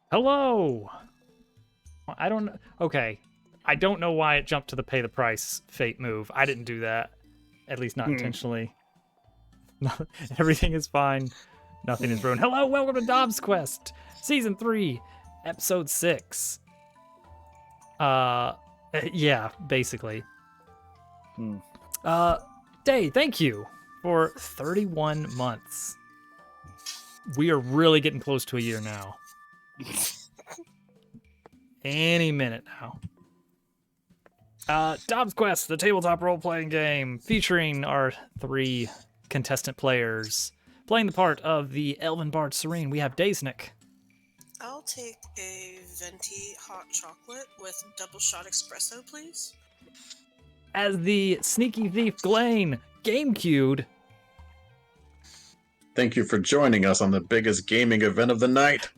Hello! I don't... Okay. I don't know why it jumped to the pay the price fate move. I didn't do that. At least not intentionally. Everything is fine. Nothing is ruined. Hello, welcome to DobbsQuest! Season 3, Episode 6. Yeah, basically. Day, thank you for 31 months. We are really getting close to a year now. Any minute now. DobbsQuest, the tabletop role-playing game, featuring our 3 contestant players. Playing the part of the Elven Bard Serene, we have Daysnick. I'll take a venti hot chocolate with double shot espresso, please. As the sneaky thief Glane, GameCube. Thank you for joining us on the biggest gaming event of the night.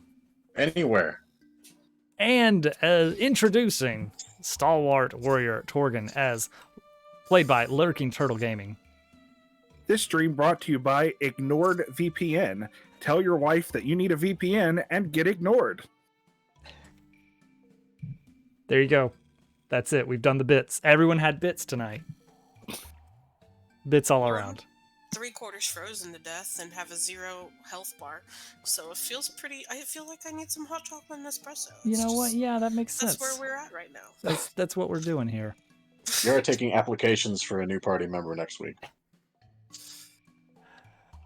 Anywhere. And introducing Stalwart Warrior Torgan, as played by Lurking Turtle Gaming. This stream brought to you by Ignored VPN. Tell your wife that you need a VPN and get ignored. There you go. That's it. We've done the bits. Everyone had bits tonight. Bits all around. 3/4 frozen to death and have a 0 health bar. So it feels pretty... I feel like I need some hot chocolate and espresso. You know what? Yeah, that makes sense. That's where we're at right now. That's what we're doing here. You're taking applications for a new party member next week.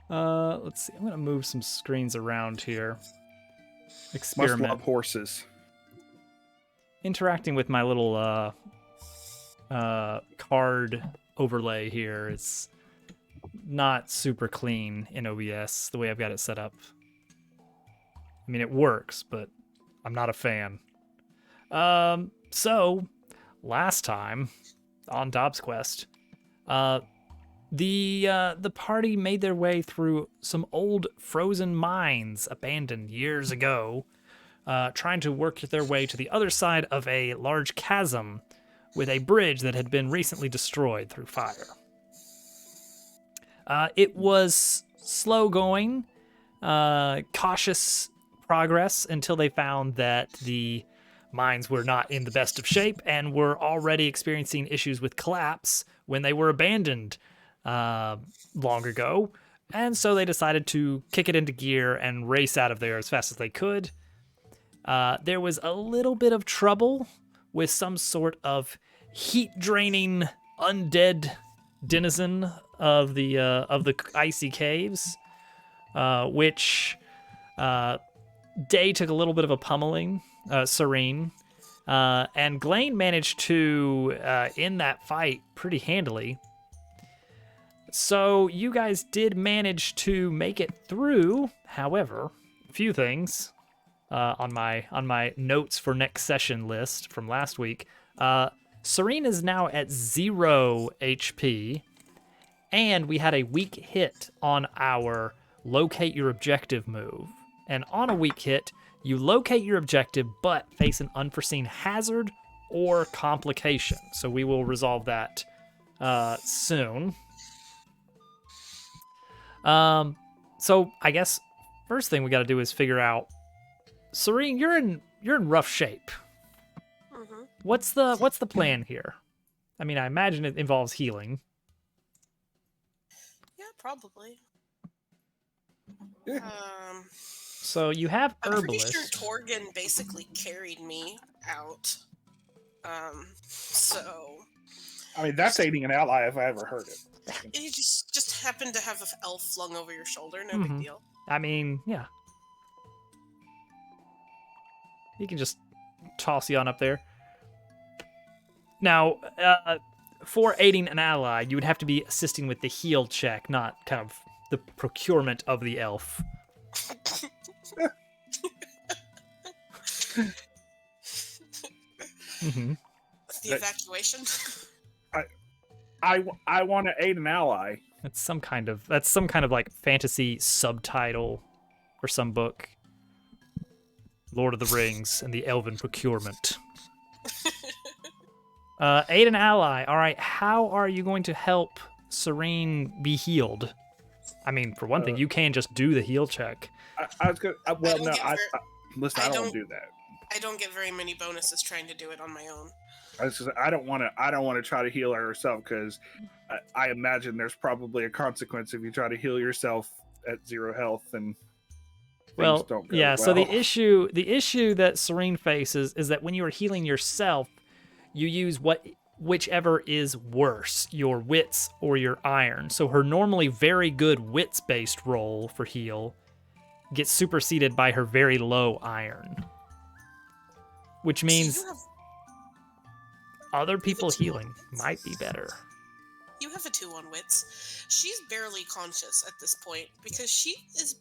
Let's see. I'm gonna move some screens around here. Must Experiment. love horses. Interacting with my little card overlay here. It's not super clean in OBS the way I've got it set up. I mean, it works, but I'm not a fan. So last time on DobbsQuest, the party made their way through some old frozen mines abandoned years ago, trying to work their way to the other side of a large chasm with a bridge that had been recently destroyed through fire. It was slow going, cautious progress until they found that the mines were not in the best of shape and were already experiencing issues with collapse when they were abandoned long ago. And so they decided to kick it into gear and race out of there as fast as they could. There was a little bit of trouble with some sort of heat-draining undead denizen of the icy caves, which Day took a little bit of a pummeling, Serene, and Glane managed to end that fight pretty handily. So you guys did manage to make it through. However, a few things on my notes for next session list from last week. Serene is now at 0 HP, and we had a weak hit on our locate your objective move. And on a weak hit, you locate your objective but face an unforeseen hazard or complication. So we will resolve that soon. So I guess first thing we got to do is figure out, Serene, you're in rough shape. Mm-hmm. What's the plan here? I mean, I imagine it involves healing. Yeah, probably. So you have I'm pretty herbalist. sure Torgan basically carried me out. So... I mean, that's aiding an ally if I ever heard it. You just happened to have an elf flung over your shoulder, no big deal. I mean, yeah. You can just toss you on up there. Now, for aiding an ally, you would have to be assisting with the heal check, not kind of the procurement of the elf. Mm-hmm. The evacuation. I want to aid an ally. That's some kind of like fantasy subtitle for some book. Lord of the Rings and the Elven Procurement. Aid an ally. All right, how are you going to help Serene be healed? I mean, for one thing, you can just do the heal check. I was gonna. Well, I don't no. get hurt. Listen, I don't want to do that. I don't get very many bonuses trying to do it on my own. I don't want to try to heal her herself because I imagine there's probably a consequence if you try to heal yourself at 0 health and Well, don't go yeah. well. So the issue that Serene faces is that when you are healing yourself, you use whichever is worse, your wits or your iron. So her normally very good wits-based roll for heal gets superseded by her very low iron, which means other people healing might be better. You have a 2 on wits. She's barely conscious at this point because she is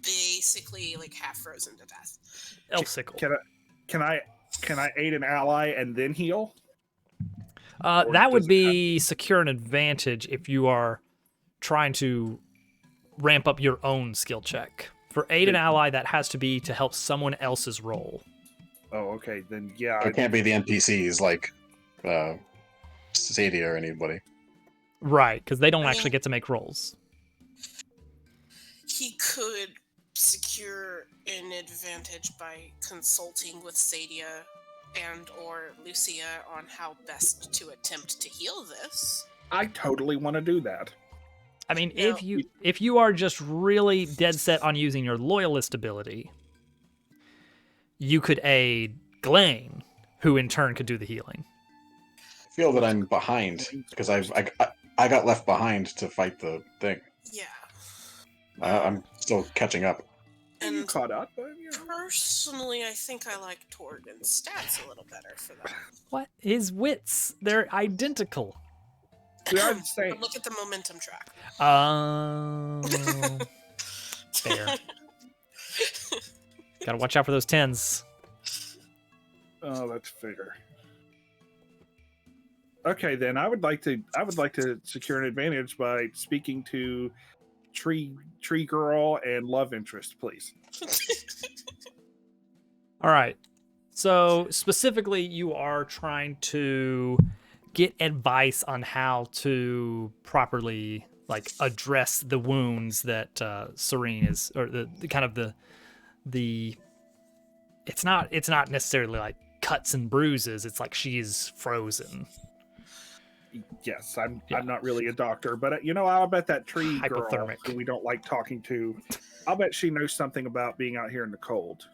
basically like half frozen to death. Elfsicle. Can I aid an ally and then heal? That would be secure an advantage if you are trying to ramp up your own skill check. For aid an ally, that has to be to help someone else's roll. Oh, okay. Then yeah. It can't be the NPCs like Sadia or anybody. Right, because they don't actually get to make rolls. He could secure an advantage by consulting with Sadia and or Lucia on how best to attempt to heal this. I totally want to do that. I mean, if you are just really dead set on using your loyalist ability, you could aid Glenn, who in turn could do the healing. I feel that I'm behind because I got left behind to fight the thing. Yeah. I'm still catching up. And You caught up. personally, I think I like Torgen's stats a little better for that. What? His wits, they're identical. We are the same. But look at the momentum track. Fair. Gotta watch out for those 10s. Oh, that's fair. Okay, then I would like to secure an advantage by speaking to Tree Girl and love interest, please. All right. So specifically, you are trying to get advice on how to properly address the wounds that Serene is, or the kind of the. It's not necessarily like cuts and bruises. It's like she's frozen. Yes, I'm not really a doctor, but I'll bet that Tree Girl Hypothermic. who we don't like talking to, I'll bet she knows something about being out here in the cold.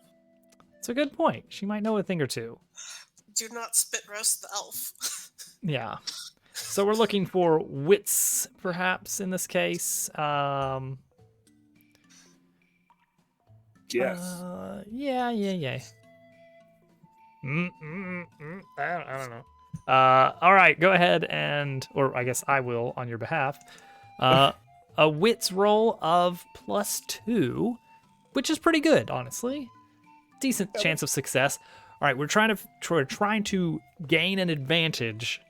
It's a good point. She might know a thing or two. Do not spit roast the elf. Yeah. So we're looking for wits, perhaps, in this case. Yes. Yeah. I don't know. All right, go ahead or I guess I will on your behalf. A wits roll of +2, which is pretty good, honestly. Decent chance of success. All right, we're trying to gain an advantage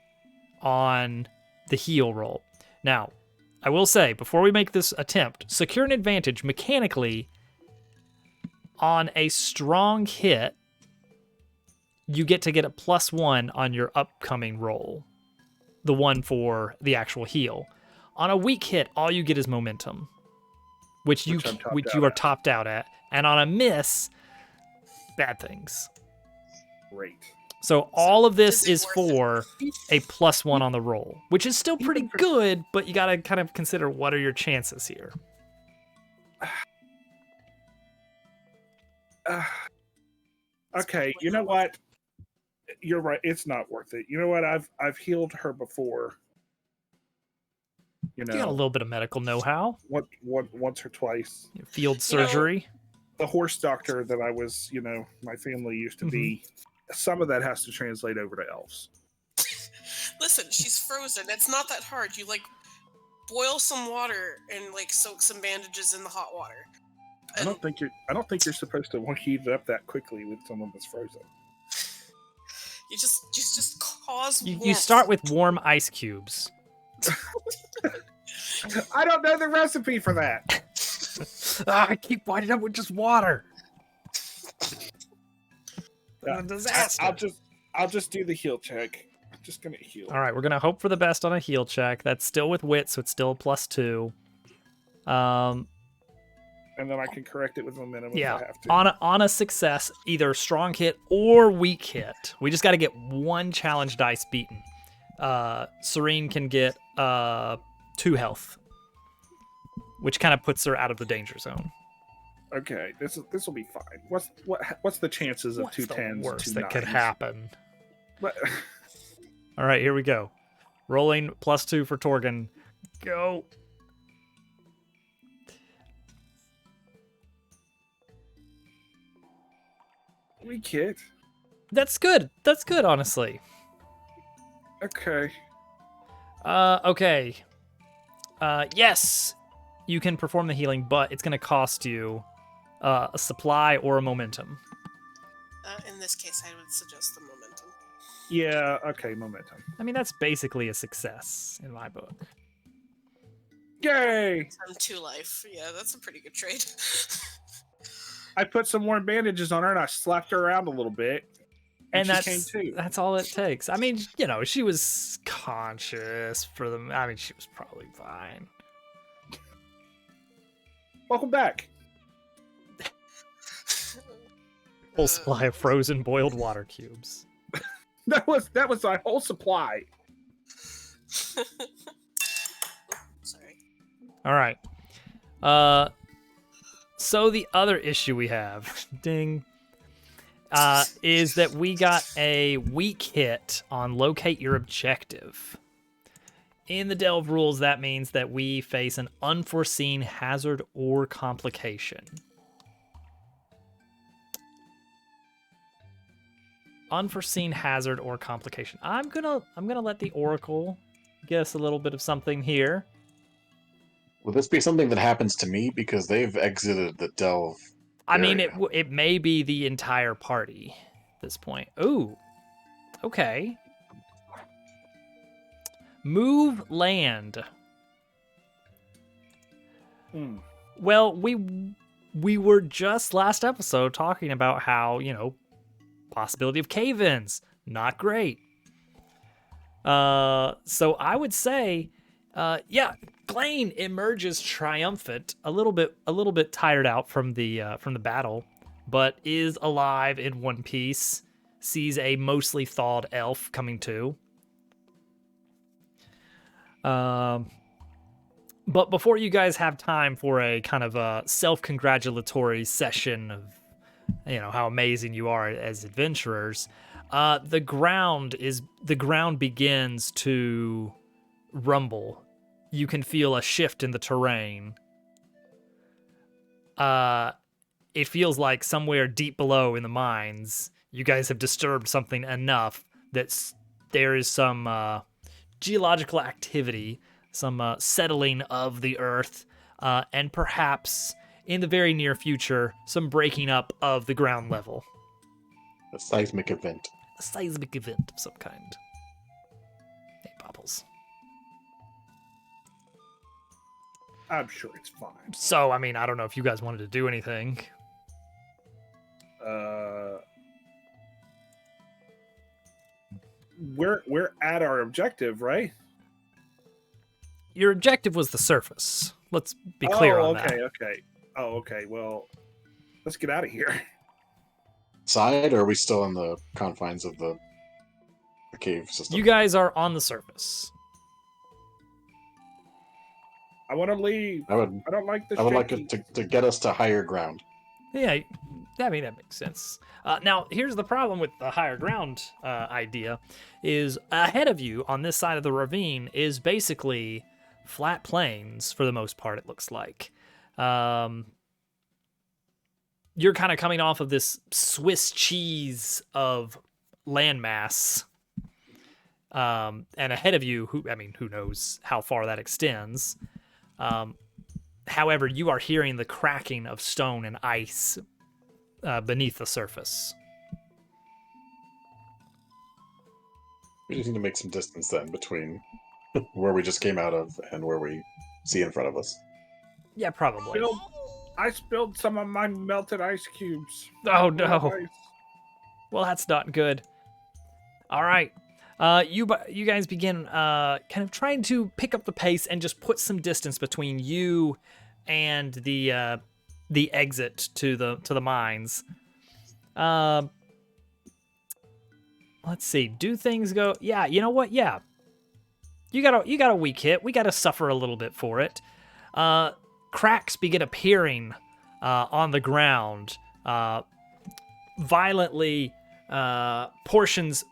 on the heal roll. Now, I will say, before we make this attempt, secure an advantage mechanically on a strong hit. You get a +1 on your upcoming roll, the one for the actual heal. On a weak hit, all you get is momentum, which you are topped out at, and on a miss, bad things. Great. So all of this is for a +1 on the roll, which is still pretty good, but you got to kind of consider what are your chances here. Okay, you know what? You're right. It's not worth it. You know what? I've healed her before. You got a little bit of medical know-how. Once or twice. Field surgery. The horse doctor that I was, my family used to be. Some of that has to translate over to elves. Listen, she's frozen. It's not that hard. You boil some water and soak some bandages in the hot water. I don't think you're supposed to heat it up that quickly with someone that's frozen. You just cause you start with warm ice cubes. I don't know the recipe for that. I keep winding up with just water. A disaster. I'll just do the heal check. I'm just gonna heal. All right, we're gonna hope for the best on a heal check. That's still with wit, so it's still a +2. and then I can correct it with momentum if Yeah, I have to. on a success, either strong hit or weak hit. We just got to get one challenge dice beaten. Serene can get 2 health, which kind of puts her out of the danger zone. Okay, this will be fine. What's the chances of What's 2 the 10s, worst 2 that could 9s? happen? But, All right, here we go. Rolling +2 for Torgan. Go. we kid. That's good. That's good, honestly. Okay. Okay. Yes, you can perform the healing, but it's going to cost you a supply or a momentum. In this case, I would suggest the momentum. Yeah. Okay. Momentum. I mean, that's basically a success in my book. Yay! I'm 2 life. Yeah, that's a pretty good trade. I put some more bandages on her and I slapped her around a little bit. And she came too. that's all it takes. I mean, you know, she was conscious for the. I mean, she was probably fine. Welcome back. Full supply of frozen boiled water cubes. That was my whole supply. Sorry. All right. So the other issue we have, ding, is that we got a weak hit on locate your objective. In the Delve rules, that means that we face an unforeseen hazard or complication. Unforeseen hazard or complication. I'm gonna let the Oracle get us a little bit of something here. Will this be something that happens to me because they've exited the delve? I mean, area? it may be the entire party at this point. Ooh, okay. Move land. Hmm. Well, we were just last episode talking about how, you know, possibility of cave-ins, not great. So I would say, yeah, Blaine emerges triumphant, a little bit tired out from the battle, but is alive in one piece. Sees a mostly thawed elf coming to. But before you guys have time for a kind of a self-congratulatory session of, you know, how amazing you are as adventurers, the ground begins to rumble. You can feel a shift in the terrain. It feels like somewhere deep below in the mines, you guys have disturbed something enough that there is some geological activity, some settling of the earth, and perhaps in the very near future, some breaking up of the ground level. A seismic event. A seismic event of some kind. Hey, Bubbles. I'm sure it's fine. So, I mean, I don't know if you guys wanted to do anything. We're at our objective, right? Your objective was the surface. Let's be clear on that. Okay. Oh, okay. Well, let's get out of here. Side, or are we still in the confines of the cave system? You guys are on the surface. I want to leave. I would don't like the. like shaky. it to get us to higher ground. Yeah, I mean, that makes sense. Now, here's the problem with the higher ground idea, is ahead of you on this side of the ravine is basically flat plains for the most part, it looks like. You're kind of coming off of this Swiss cheese of landmass. And ahead of you, who knows how far that extends. However, you are hearing the cracking of stone and ice beneath the surface. We just need to make some distance then between where we just came out of and where we see in front of us. Yeah, probably. I spilled some of my melted ice cubes. Oh, no. Well, that's not good. All right. You guys begin kind of trying to pick up the pace and just put some distance between you and the the exit to the mines. Let's see. Do things go? Yeah, you know what? Yeah. You got a weak hit. We got to suffer a little bit for it. Cracks begin appearing on the ground. Violently, portions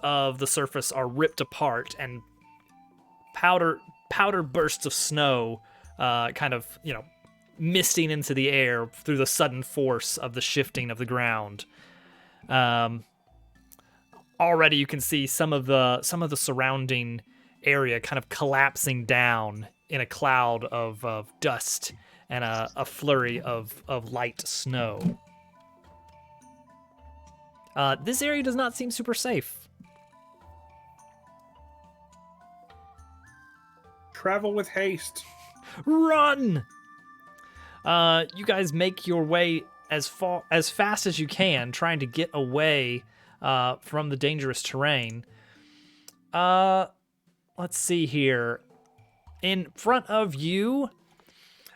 of the surface are ripped apart, and powder bursts of snow kind of, misting into the air through the sudden force of the shifting of the ground. Already you can see some of the surrounding area kind of collapsing down in a cloud of dust and a flurry of light snow. This area does not seem super safe. Travel with haste. Run! You guys make your way as fast as you can, trying to get away from the dangerous terrain. Let's see here. In front of you,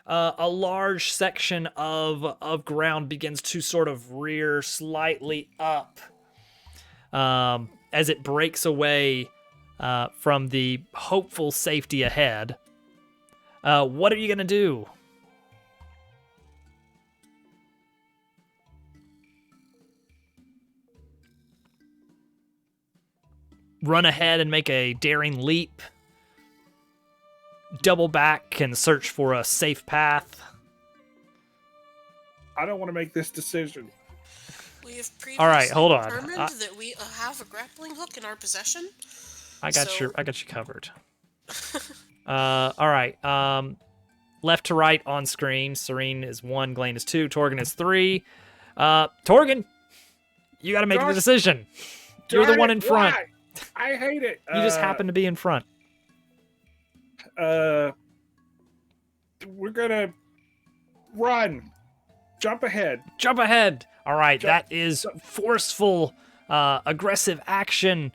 a large section of ground begins to sort of rear slightly up as it breaks away from the hopeful safety ahead. What are you going to do? Run ahead and make a daring leap? Double back and search for a safe path? I don't want to make this decision. We have previously All right, hold on. determined that we have a grappling hook in our possession. I got you covered. All right. Left to right on screen. Serene is 1, Glane is 2, Torgan is 3. Torgan, you got to make the decision. You're the one in front. Why? I hate it. You just happen to be in front. We're gonna run. Jump ahead. Jump ahead. All right, that is forceful, aggressive action.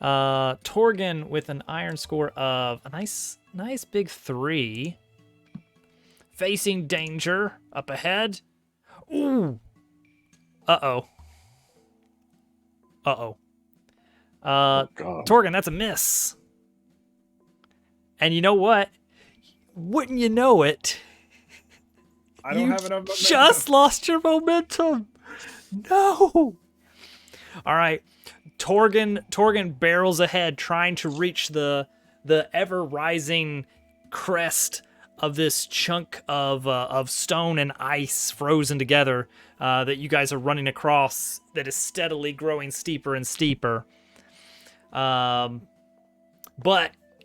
Torgan with an iron score of a nice big 3. Facing danger up ahead. Ooh. Uh-oh. God. Torgan, that's a miss. And you know what? Wouldn't you know it? I don't have enough momentum. Just lost your momentum. No. All right. Torgan barrels ahead, trying to reach the ever rising crest of this chunk of stone and ice frozen together that you guys are running across, that is steadily growing steeper and steeper. But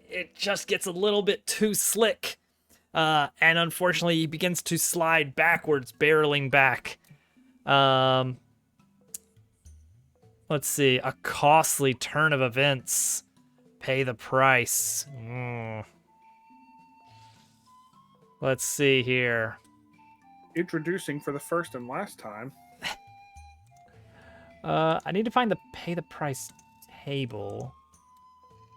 it just gets a little bit too slick, and unfortunately he begins to slide backwards, barreling back. Let's see, a costly turn of events. Pay the price. Let's see here. Introducing for the first and last time. I need to find the pay the price table,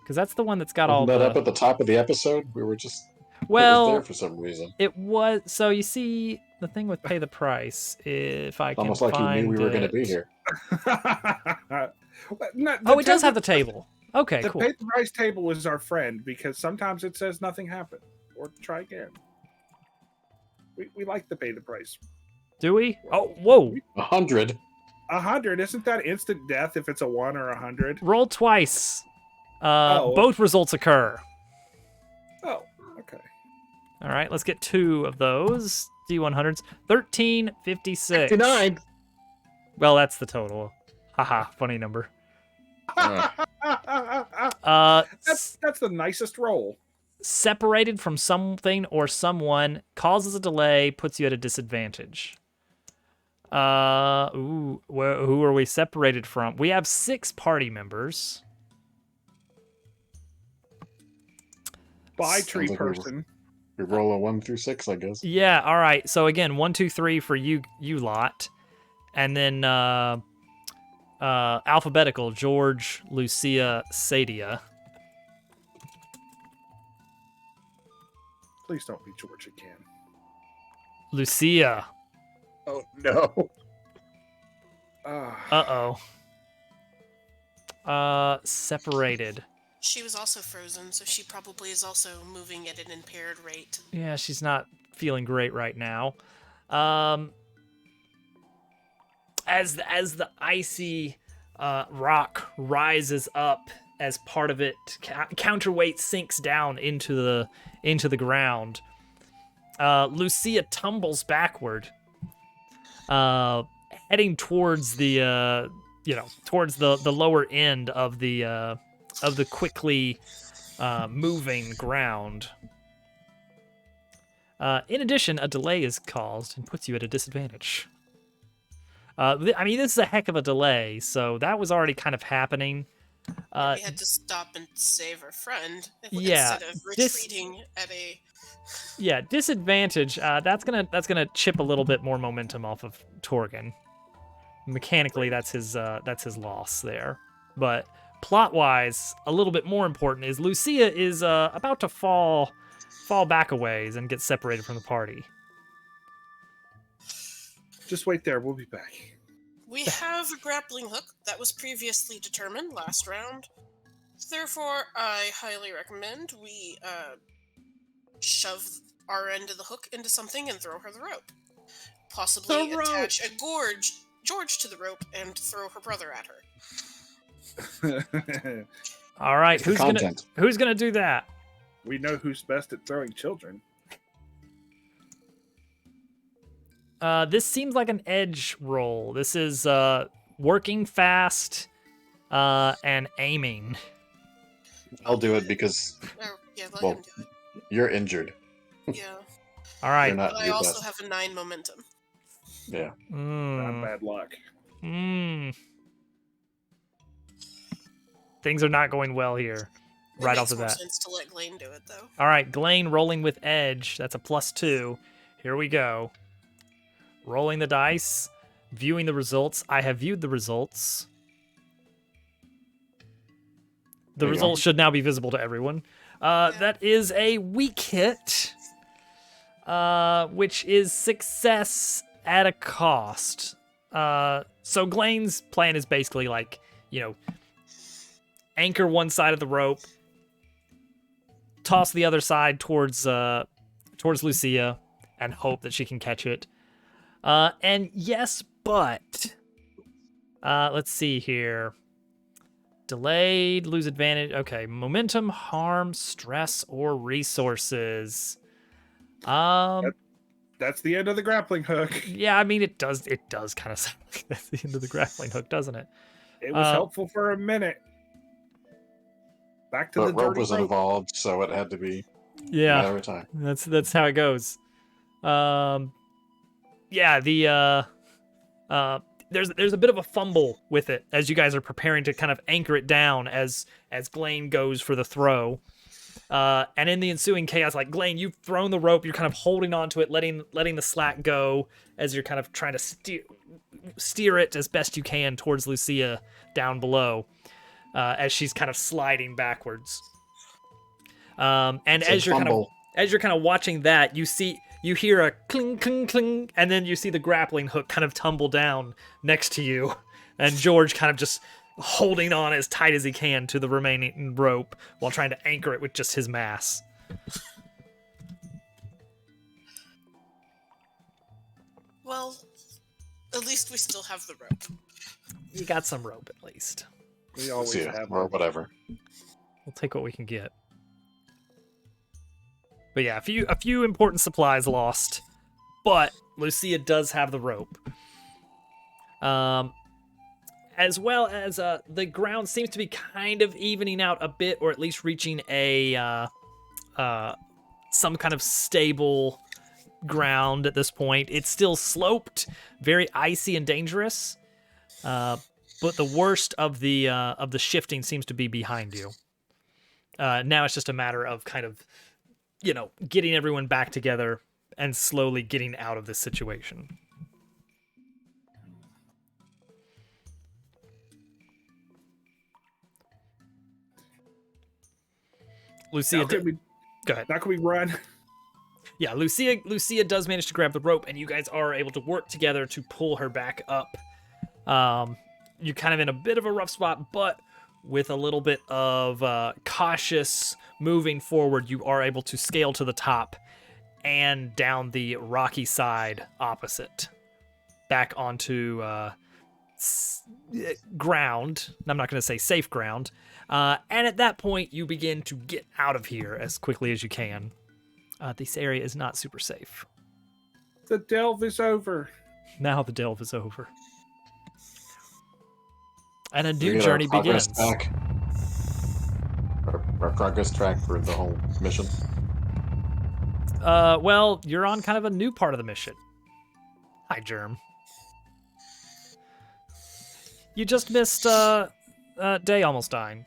because that's the one that's got all Wasn't that the... up at the top of the episode? We were just... Well, it was there for some reason. it was... So you see, the thing with pay the price, if I can Almost like you find knew we were going to it- be here. Oh, it does have the table. Okay, The cool. pay the price table is our friend, because sometimes it says nothing happened. Or try again. We like the pay the price. Do we? Oh, whoa. 100. 100, isn't that instant death if it's a 1 or 100? Roll twice. Oh. Both results occur. Oh, okay. All right, let's get 2 of those. D100s. 1356. 59. Well, that's the total. Haha, funny number. That's the nicest roll. Separated from something or someone, causes a delay, puts you at a disadvantage. Who are we separated from? We have 6 party members. Bye, tree like person. We roll a 1 through 6, I guess. Yeah, all right. So again, 1, 2, 3 for you lot. And then alphabetical, George, Lucia, Sadia. Please don't be George again. Lucia. Oh no. Uh-oh. Separated. She was also frozen, so she probably is also moving at an impaired rate. Yeah, she's not feeling great right now. As the icy rock rises up, as part of it counterweight sinks down into the ground, Lucia tumbles backward, heading towards the towards the lower end of the quickly moving ground. In addition, a delay is caused and puts you at a disadvantage. I mean, this is a heck of a delay, so that was already kind of happening. We had to stop and save our friend Yeah, instead of retreating at a. Yeah, disadvantage. That's gonna chip a little bit more momentum off of Torgan. Mechanically, that's his loss there. But plot-wise, a little bit more important is Lucia is about to fall back a ways and get separated from the party. Just wait there. We'll be back. We have a grappling hook that was previously determined last round. Therefore, I highly recommend we shove our end of the hook into something and throw her the rope. Possibly attach a George to the rope and throw her brother at her. All right, who's gonna do that? We know who's best at throwing children. This seems like an edge roll. This is working fast and aiming. I'll do it because Let him do it. you're injured. Yeah. All right. But I also have a 9 momentum. Yeah. Not bad luck. Things are not going well here. Right off the bat. It makes more sense to let Glane do it, though. All right, Glane rolling with edge. That's a +2. Here we go. Rolling the dice, viewing the results. I have viewed the results. The results should now be visible to everyone. That is a weak hit, which is success at a cost. So Glane's plan is basically like, anchor one side of the rope, toss the other side towards Lucia, and hope that she can catch it. And yes, but let's see here. Delayed, lose advantage. Okay, momentum, harm, stress, or resources. That's the end of the grappling hook. Yeah, I mean it does kind of sound like that's the end of the grappling hook, doesn't it? It was helpful for a minute. Back to the rope dirty was rope. involved, so it had to be a Yeah. matter of time. That's how it goes. There's a bit of a fumble with it as you guys are preparing to kind of anchor it down as Glane goes for the throw. And in the ensuing chaos, like Glane, you've thrown the rope, you're kind of holding onto it, letting the slack go as you're kind of trying to steer it as best you can towards Lucia down below, as she's kind of sliding backwards. And as you're kind of watching that, you hear a cling, cling, cling, and then you see the grappling hook kind of tumble down next to you, and George kind of just holding on as tight as he can to the remaining rope while trying to anchor it with just his mass. Well, at least we still have the rope. You got some rope at least. We always have or whatever. We'll take what we can get. But yeah, a few important supplies lost, but Lucia does have the rope. As well as the ground seems to be kind of evening out a bit, or at least reaching a some kind of stable ground at this point. It's still sloped, very icy and dangerous, but the worst of the shifting seems to be behind you. Now it's just a matter of kind of, getting everyone back together and slowly getting out of this situation. Lucia, go ahead. Now can we run? Yeah, Lucia does manage to grab the rope, and you guys are able to work together to pull her back up. You're kind of in a bit of a rough spot, but with a little bit of cautious moving forward, you are able to scale to the top and down the rocky side opposite, back onto ground. I'm not going to say safe ground. And at that point, you begin to get out of here as quickly as you can. This area is not super safe. The delve is over. Now the delve is over. And a We new get journey our progress begins. track. Our progress track for the whole mission. Well, you're on kind of a new part of the mission. Hi, Germ. You just missed Day almost dying.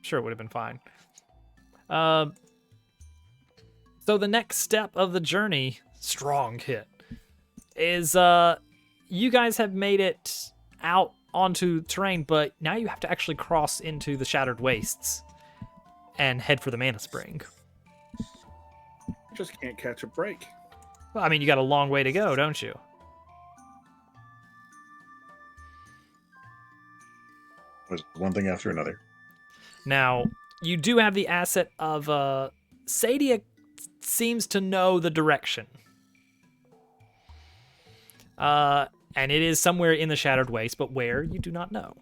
Sure, it would have been fine. So the next step of the journey, strong hit, is you guys have made it out onto terrain, but now you have to actually cross into the Shattered Wastes and head for the Mana Spring. Just can't catch a break. Well, I mean, you got a long way to go, don't you? There's one thing after another. Now, you do have the asset of Sadia seems to know the direction. And it is somewhere in the Shattered Waste, but where, you do not know.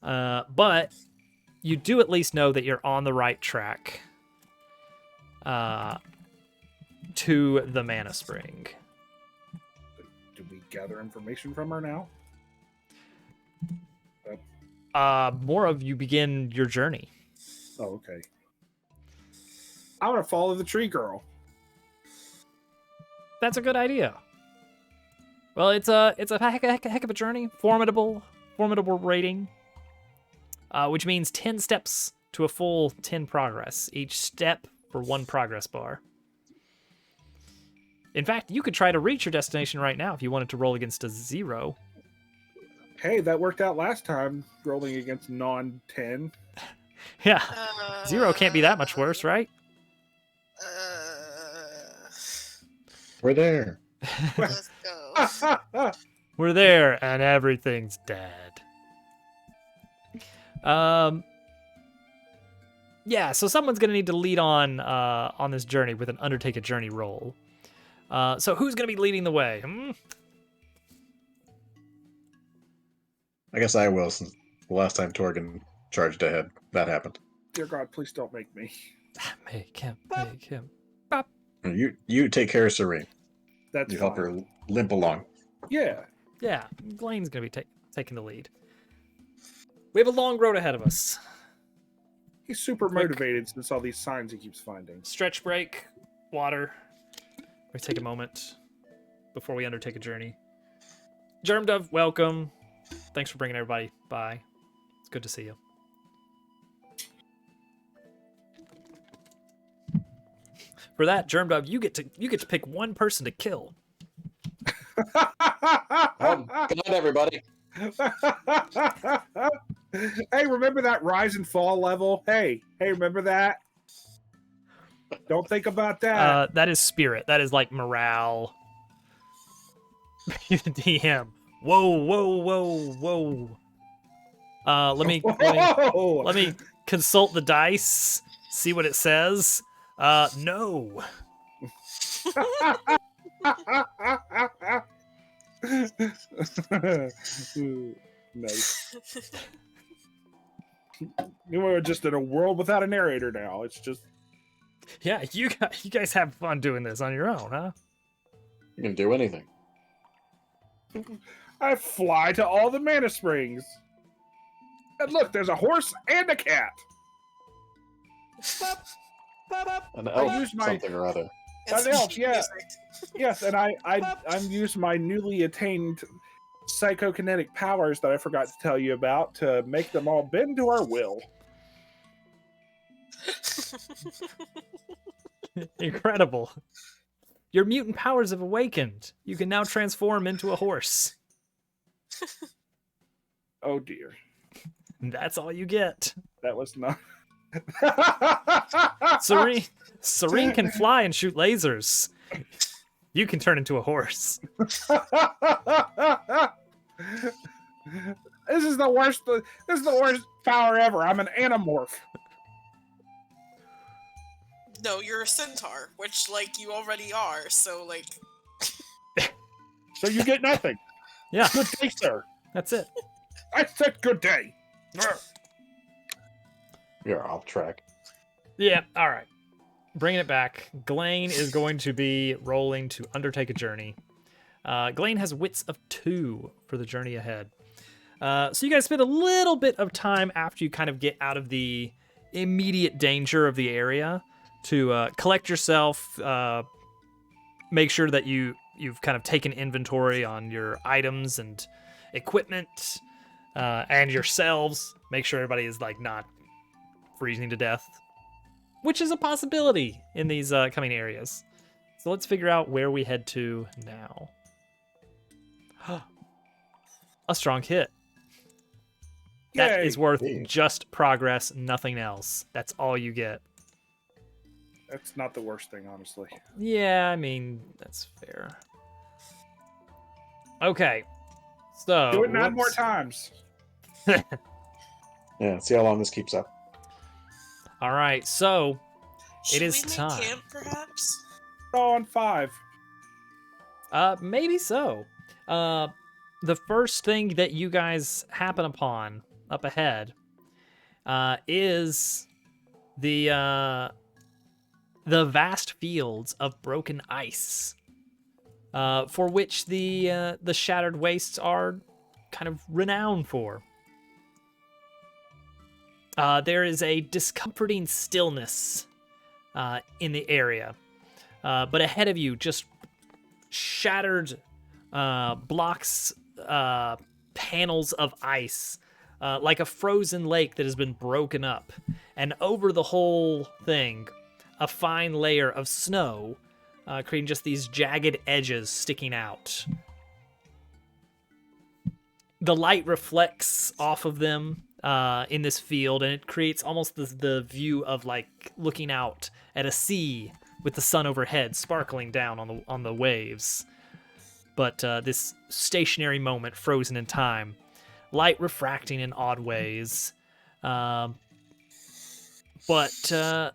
But you do at least know that you're on the right track to the Mana Spring. Do we gather information from her now? More of you begin your journey. Oh, okay. I want to follow the tree girl. That's a good idea. Well, it's a heck of a journey. Formidable rating. Which means 10 steps to a full 10 progress. Each step for 1 progress bar. In fact, you could try to reach your destination right now if you wanted to roll against a 0. Hey, that worked out last time, rolling against non-10. Yeah, 0 can't be that much worse, right? We're there. Let's go. We're there, and everything's dead. Yeah, so someone's gonna need to lead on this journey with an undertake a journey roll. So who's gonna be leading the way? I guess I will, since the last time Torgan charged ahead, that happened. Dear God, please don't make me. Make him. You take care of Serene. That's You help fine. her limp along. Yeah. Yeah, Glaine's gonna be taking the lead. We have a long road ahead of us. He's super Quick. motivated since all these signs he keeps finding. Stretch break, water. We take a moment before we undertake a journey. Germdove, welcome. Thanks for bringing everybody by. It's good to see you. For that, Germdove, you get to pick one person to kill. Good night, everybody. Hey, remember that rise and fall level? Hey, remember that? Don't think about that. That is spirit. That is like morale. DM. Whoa. Let me consult the dice. See what it says. No. Nice. We're just in a world without a narrator now. It's just Yeah, you guys have fun doing this on your own, huh? You can do anything. I fly to all the mana springs. And look, there's a horse and a cat. An elf, use my- something or other. An elf, yeah. Music. Yes, and I'm used my newly attained psychokinetic powers that I forgot to tell you about to make them all bend to our will. Incredible. Your mutant powers have awakened. You can now transform into a horse. Oh dear, That's all you get. that was not. Serene can fly and shoot lasers. You can turn into a horse. This is the worst. This is the worst power ever. I'm an anamorph. No, you're a centaur, which, like, you already are, so, like... So you get nothing. Yeah, Good day, sir. that's it. I said good day. You're off track. Yeah, all right. Bringing it back. Glane is going to be rolling to undertake a journey. Glane has wits of 2 for the journey ahead. So you guys spend a little bit of time after you kind of get out of the immediate danger of the area to collect yourself, make sure that you've kind of taken inventory on your items and equipment and yourselves. Make sure everybody is like not freezing to death, which is a possibility in these coming areas. So let's figure out where we head to now. A strong hit. That Yay. is worth Yay. just progress, nothing else. That's all you get. That's not the worst thing, honestly. Yeah, I mean, that's fair. Okay. So Do it 9 more whoops. times. Yeah, see how long this keeps up. All right, so Should is we make time. camp, perhaps? On 5. maybe so. The first thing that you guys happen upon up ahead is the vast fields of broken ice, for which the shattered wastes are kind of renowned for. There is a discomforting stillness in the area, but ahead of you, just shattered blocks, panels of ice, like a frozen lake that has been broken up, and over the whole thing, a fine layer of snow, creating just these jagged edges sticking out. The light reflects off of them in this field, and it creates almost the view of like looking out at a sea with the sun overhead sparkling down on the waves. But this stationary moment frozen in time, light refracting in odd ways. But there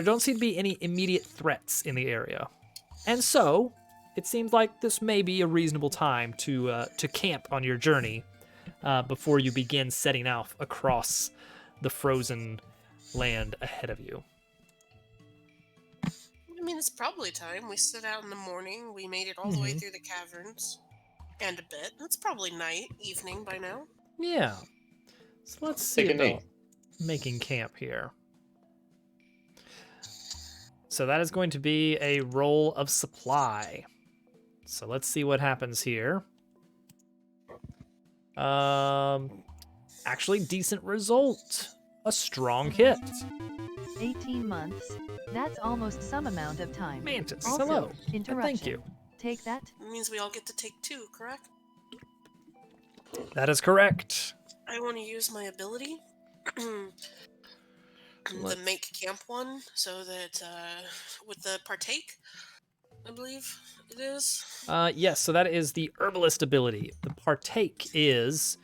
don't seem to be any immediate threats in the area. And so, it seems like this may be a reasonable time to camp on your journey before you begin setting out across the frozen land ahead of you. I mean, it's probably time. We set out in the morning. We made it all the way through the caverns. And a bit. It's probably evening by now. Yeah. So let's see Take a knee. about making camp here. So that is going to be a roll of supply. So let's see what happens here. Actually, decent result. A strong hit. 18 months. That's almost some amount of time. Mantis, Also, hello. interruption. Thank you. Take that. It means we all get to take 2, correct? That is correct. I want to use my ability. The Let's- make camp one, so that with the partake, I believe it is. Yes, so that is the herbalist ability. The partake is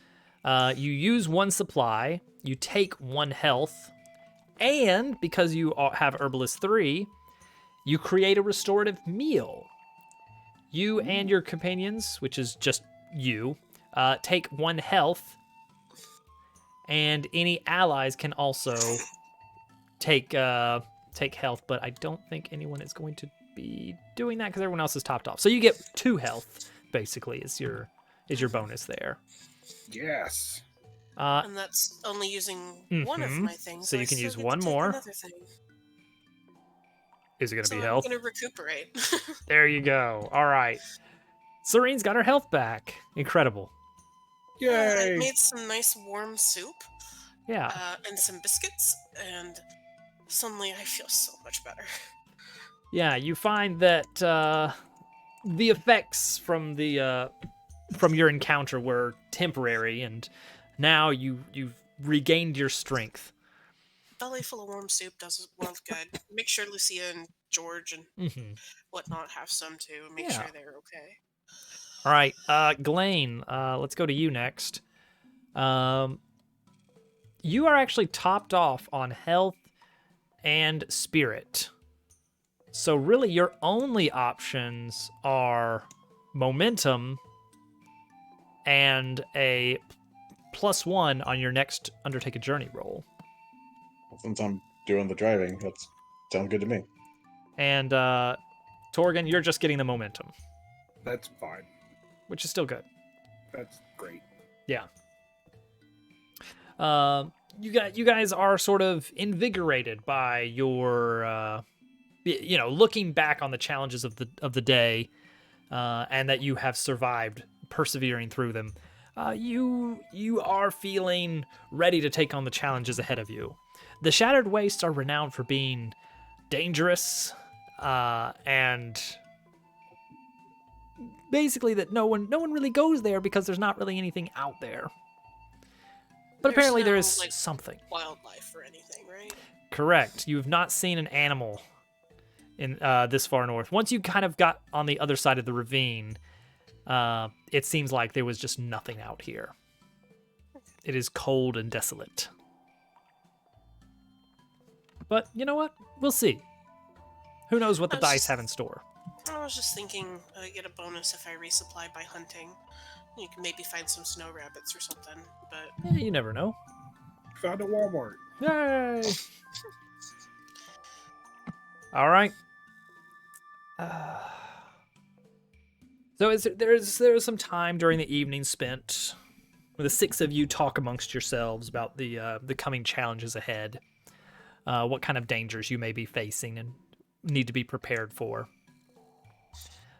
you use 1 supply, you take 1 health, and because you have herbalist 3, you create a restorative meal. You and your companions, which is just you, take 1 health, and any allies can also take health, but I don't think anyone is going to be doing that because everyone else is topped off. So you get 2 health, basically, is your bonus there. Yes. And that's only using one of my things. So I you can still use get to 1 take more. another thing. Is it going to So be I'm health? gonna recuperate. There you go. All right. Serene's got her health back. Incredible. I Yay. made some nice warm soup Yeah. and some biscuits, and suddenly I feel so much better. Yeah, you find that the effects from your encounter were temporary, and now you've regained your strength. belly full of warm soup does well good. Make sure Lucia and George and Mm-hmm. whatnot have some too. Make Yeah. sure they're okay. All right, Glane, let's go to you next. You are actually topped off on health and spirit. So really your only options are momentum and a +1 on your next undertake a journey roll. Since I'm doing the driving, that sounds good to me. And Torgan, you're just getting the momentum, That's fine. which is still good. That's great. Yeah. You guys are sort of invigorated by your looking back on the challenges of the day, and that you have survived, persevering through them. You are feeling ready to take on the challenges ahead of you. The Shattered Wastes are renowned for being dangerous, and basically that no one really goes there because there's not really anything out there. But apparently there is something. Wildlife or anything, right? Correct. You have not seen an animal in this far north. Once you kind of got on the other side of the ravine, it seems like there was just nothing out here. It is cold and desolate. But you know what? We'll see. Who knows what the dice have in store? I was just thinking I get a bonus if I resupply by hunting. You can maybe find some snow rabbits or something, but... Yeah, you never know. Found a Walmart. Yay! All right. So there's some time during the evening spent where the six of you talk amongst yourselves about the coming challenges ahead, what kind of dangers you may be facing and need to be prepared for.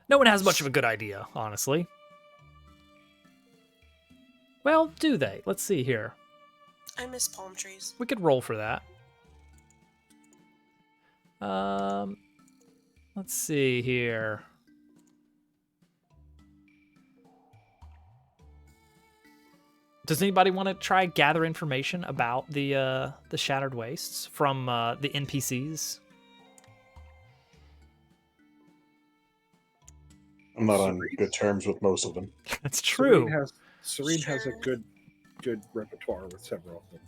No one has much of a good idea, honestly. Well, do they? Let's see here. I miss palm trees. We could roll for that. Let's see here. Does anybody want to try gather information about the Shattered Wastes from the NPCs? I'm not on good terms with most of them. That's true. Serene has a good repertoire with several of them.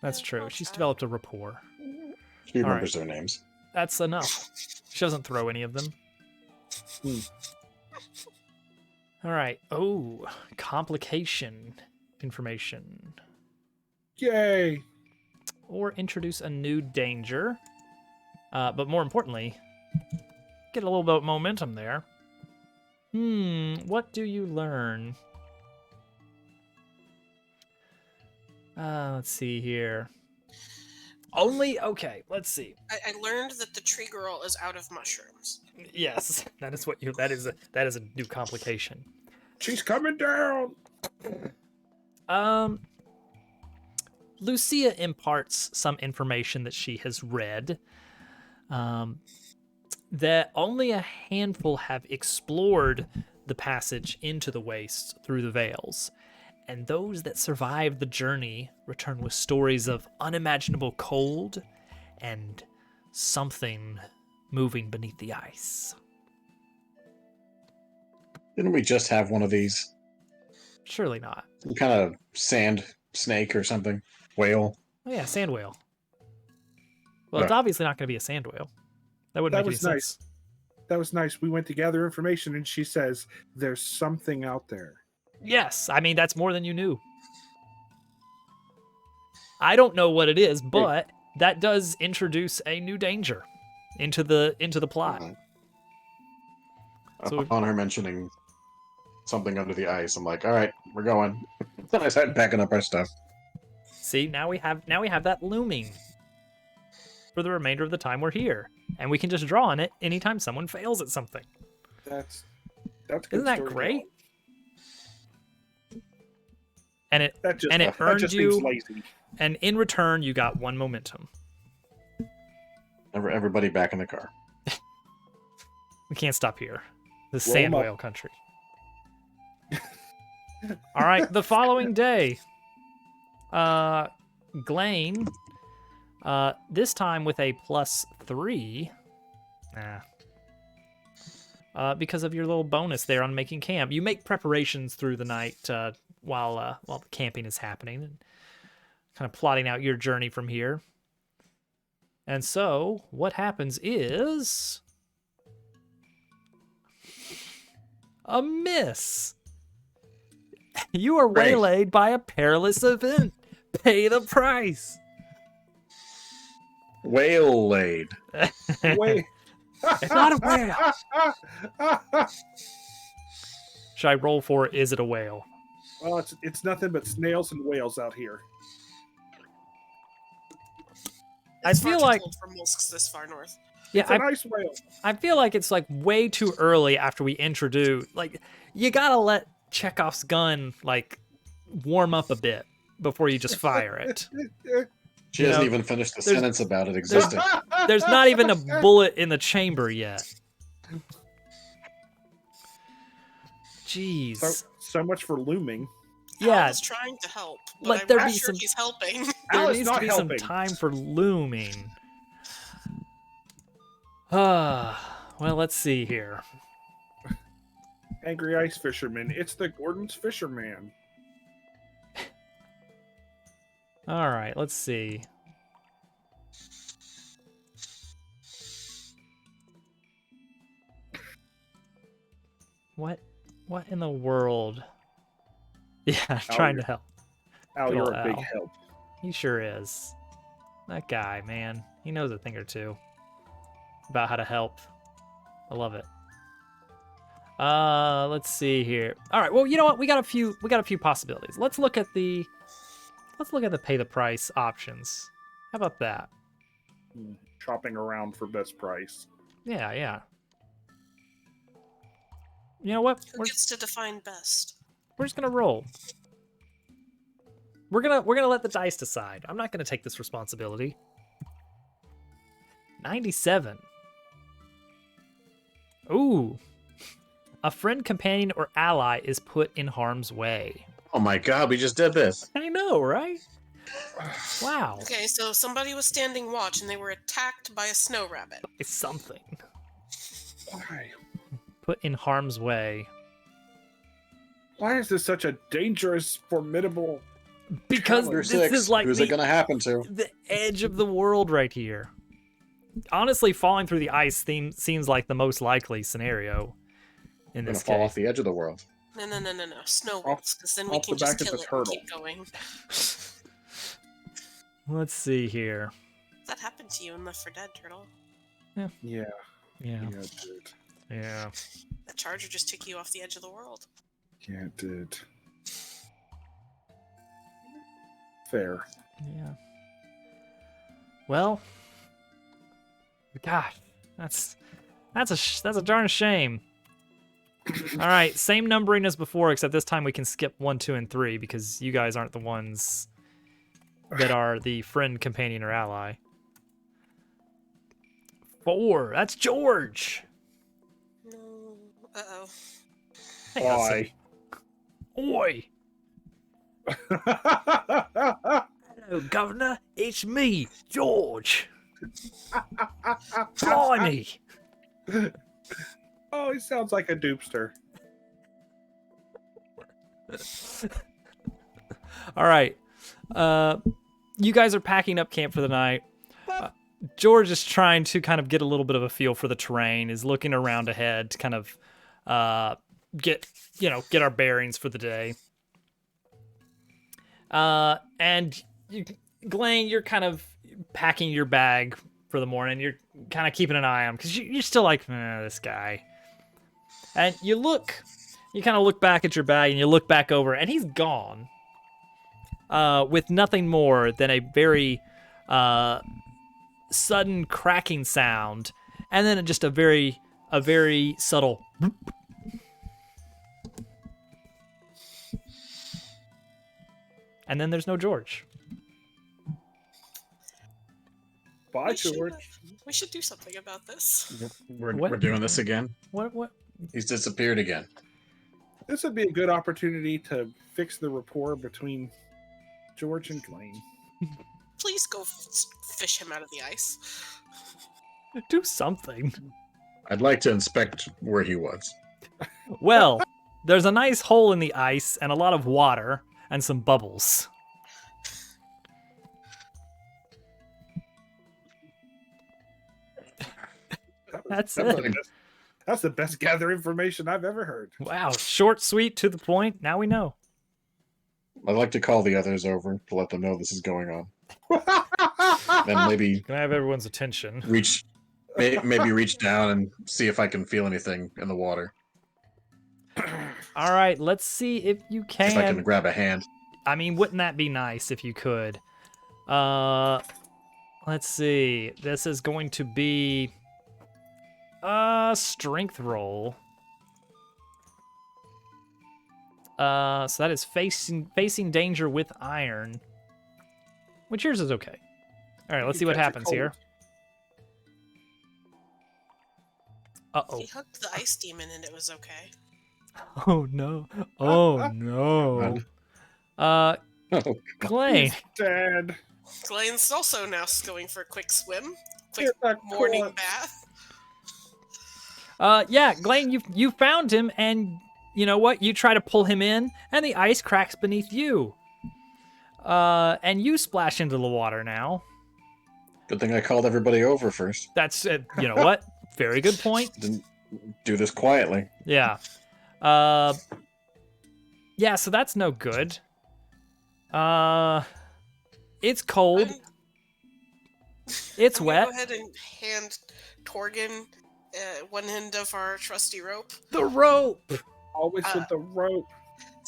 That's true. She's developed a rapport. She remembers their names. That's enough. She doesn't throw any of them. All right. Oh, complication information. Yay! Or introduce a new danger. But more importantly, get a little bit of momentum there. What do you learn? Let's see here. Okay, let's see. I learned that the tree girl is out of mushrooms. Yes, that is a new complication. She's coming down. Lucia imparts some information that she has read. That only a handful have explored the passage into the wastes through the veils. And those that survive the journey return with stories of unimaginable cold and something moving beneath the ice. Didn't we just have one of these? Surely not. Some kind of sand snake or something? Whale? Oh yeah, sand whale. Well, it's obviously not going to be a sand whale. That wouldn't make any sense. That was nice. We went to gather information, and she says, there's something out there. Yes, I mean, that's more than you knew. I don't know what it is, but that does introduce a new danger into the plot. So upon her mentioning something under the ice, I'm like, all right, we're going. Then I started packing up our stuff. See, now we have that looming for the remainder of the time we're here, and we can just draw on it anytime someone fails at something. That's good. Isn't that great? And it That earned just you, seems lazy. and in return you got 1 momentum. Everybody back in the car. We can't stop here. This Roll sand 'em up. whale country. All right, the following day, Glane, This time with a +3. Because of your little bonus there on making camp. You make preparations through the night while the camping is happening, and kind of plotting out your journey from here. And so what happens is a miss. You are Great. waylaid by a perilous event. Pay the price. Waylaid. Wait. It's not a whale. Should I roll for is it a whale? Well, it's nothing but snails and whales out here. I feel like- for mollusks this far north. Yeah, It's a nice whale. I feel like it's like way too early after we introduce. Like, you gotta let Chekhov's gun like warm up a bit before you just fire it. She You hasn't know, even finished the there's- sentence about it existing. There's not even a bullet in the chamber yet. Jeez. So much for looming. Al Yeah, is trying to help, but Let I'm there not be sure some- he's helping. there Al is needs to not be helping. some time for looming. Well, let's see here. Angry ice fisherman. It's the Gordon's fisherman. All right, let's see. What in the world? Yeah, trying to help. Al, Good you're old a big Al. help. He sure is. That guy, man. He knows a thing or two about how to help. I love it. Let's see here. All right, well, you know what? We got a few possibilities. Let's look at the pay the price options. How about that? Shopping around for best price. Yeah. You know what? Who gets to define best? We're just gonna roll. We're gonna let the dice decide. I'm not gonna take this responsibility. 97. Ooh. A friend, companion, or ally is put in harm's way. Oh my god, we just did this. I know, right? Wow. Okay, so somebody was standing watch and they were attacked by a snow rabbit. It's something. Why? Put in harm's way. Why is this such a dangerous, formidable? Because You're this six. is like Who's it gonna happen to? the edge of the world right here. Honestly, falling through the ice seems like the most likely scenario in I'm gonna this fall case. off the edge of the world. No. Snow wolves, because then we off can the just back of kill the it and turtle. keep going. Let's see here. That happened to you in Left 4 Dead, Turtle. Yeah, Yeah. it did. Yeah. That charger just took you off the edge of the world. Yeah, it did. Fair. Yeah. Well, gosh, that's a darn shame. All right, same numbering as before, except this time we can skip 1, 2, and 3 because you guys aren't the ones that are the friend, companion, or ally. 4. That's George. No. Uh-oh. Hey, Hudson. Oi. Hello, Governor. It's me, George. Blimey. Oh, he sounds like a dupster. All right. You guys are packing up camp for the night. George is trying to kind of get a little bit of a feel for the terrain, is looking around ahead to kind of get our bearings for the day. And Glenn, you're kind of packing your bag for the morning. You're kind of keeping an eye on him because you're still like, this guy. And you kind of look back at your bag and you look back over, and he's gone. With nothing more than a very sudden cracking sound, and then just a very subtle. And then there's no George. Bye, We should, George. we should do something about this. We're What? doing this again. What? He's disappeared again. This would be a good opportunity to fix the rapport between George and Blaine. please go fish him out of the ice. Do something. I'd like to inspect where he was. Well, there's a nice hole in the ice and a lot of water and some bubbles. That's it. That's the best gather information I've ever heard. Wow, short, sweet, to the point. Now we know. I'd like to call the others over to let them know this is going on. Then maybe Can I have everyone's attention? maybe reach down and see if I can feel anything in the water. All right, let's see if you If I can can. grab a hand. I mean, wouldn't that be nice if you could? Let's see. This is going to be a strength roll. So that is facing danger with iron. Which yours is okay. All right, let's see what happens here. Uh-oh. He hugged the ice demon and it was okay. Oh no. Oh no. Oh, Glane. He's dead. Glenn's also now going for a quick swim. Quick Get that morning corpse. bath. Yeah, Glane, you found him, and you know what? You try to pull him in, and the ice cracks beneath you. And you splash into the water now. good thing I called everybody over first. That's you know what? Very good point. Didn't do this quietly. Yeah. Yeah, so that's no good. It's cold. It's I'm wet. gonna go ahead and hand Torgan one end of our trusty rope. The rope. Always with the rope.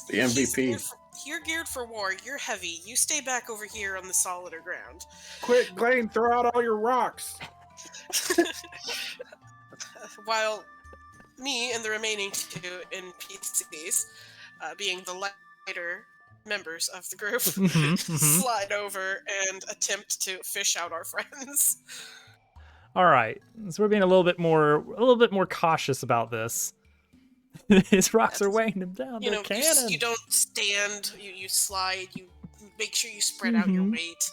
The MVP. You're geared for war. You're heavy. You stay back over here on the solider ground. Quick, Glane, throw out all your rocks. While me and the remaining two NPCs, being the lighter members of the group, slide over and attempt to fish out our friends. All right, so we're being a little bit more cautious about this. His rocks are weighing him down. You They're know, cannon. you don't stand. You slide. You make sure you spread out your weight.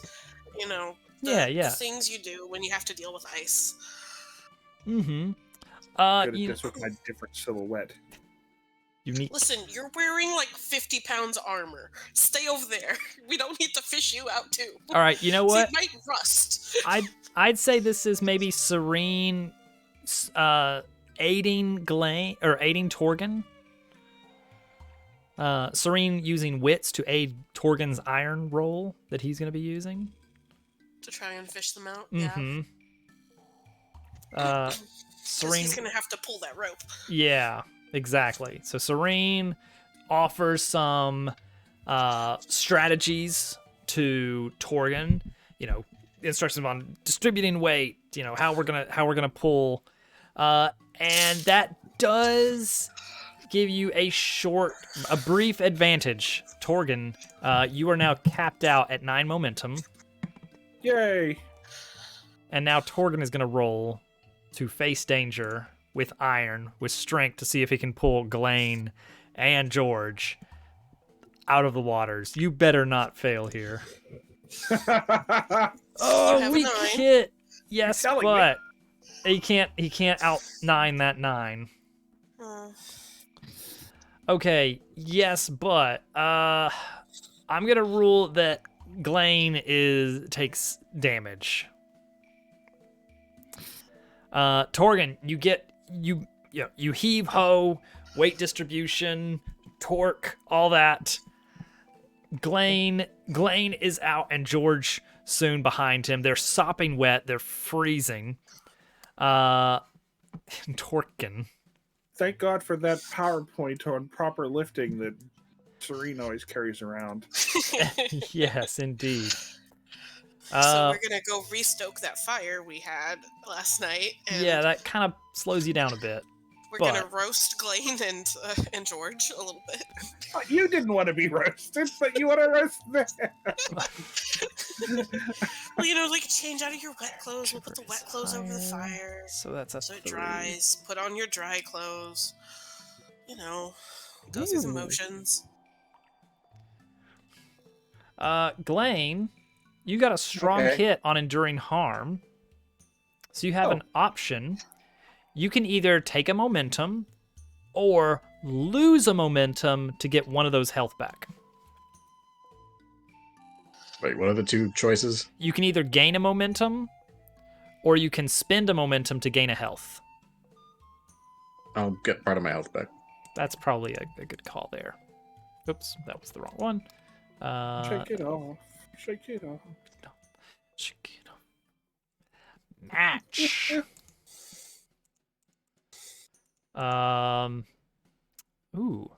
You know, the things you do when you have to deal with ice. Good at You, this with my different silhouette. unique. Listen, you're wearing like 50 pounds armor. Stay over there. We don't need to fish you out too. All right, you know what? It might rust. I'd say this is maybe Serene, aiding Glane or aiding Torgan. Serene using wits to aid Torgan's iron roll that he's going to be using. To try and fish them out. Mm-hmm. Yeah. Serene. He's gonna have to pull that rope. Yeah, exactly. So Serene offers some strategies to Torgan. You know, instructions on distributing weight. You know how we're gonna pull, and that does give you a brief advantage. Torgan, you are now capped out at 9 momentum, Yay! and now Torgan is gonna roll to face danger with iron, with strength, to see if he can pull Glane and George out of the waters. You better not fail here. Oh, have a weak 9. hit. Yes, You're telling but he can't out 9 that 9. Okay, yes, but I'm gonna rule that Glane takes damage. Torgan, you heave ho, weight distribution, torque, all that. Glane is out, and George soon behind him. They're sopping wet. They're freezing. Torkin. Thank God for that PowerPoint on proper lifting that Serene always carries around. Yes, indeed. So we're gonna go restoke that fire we had last night. And Yeah, that kind of slows you down a bit. we're gonna roast Glane and George a little bit. You didn't want to be roasted, but you want to roast them. Well, you know, like change out of your wet clothes. We'll put the wet clothes over the fire So that's a so it 3. dries. Put on your dry clothes. You know, go through the Ooh. motions. Glane, You got a strong Okay. hit on enduring harm. So you have Oh. an option. You can either take a momentum or lose a momentum to get one of those health back. Wait, what are the two choices? You can either gain a momentum or you can spend a momentum to gain a health. I'll get part of my health back. That's probably a good call there. Oops, that was the wrong one. Shake it off. Shake it off. Shake it off. Match. Ooh.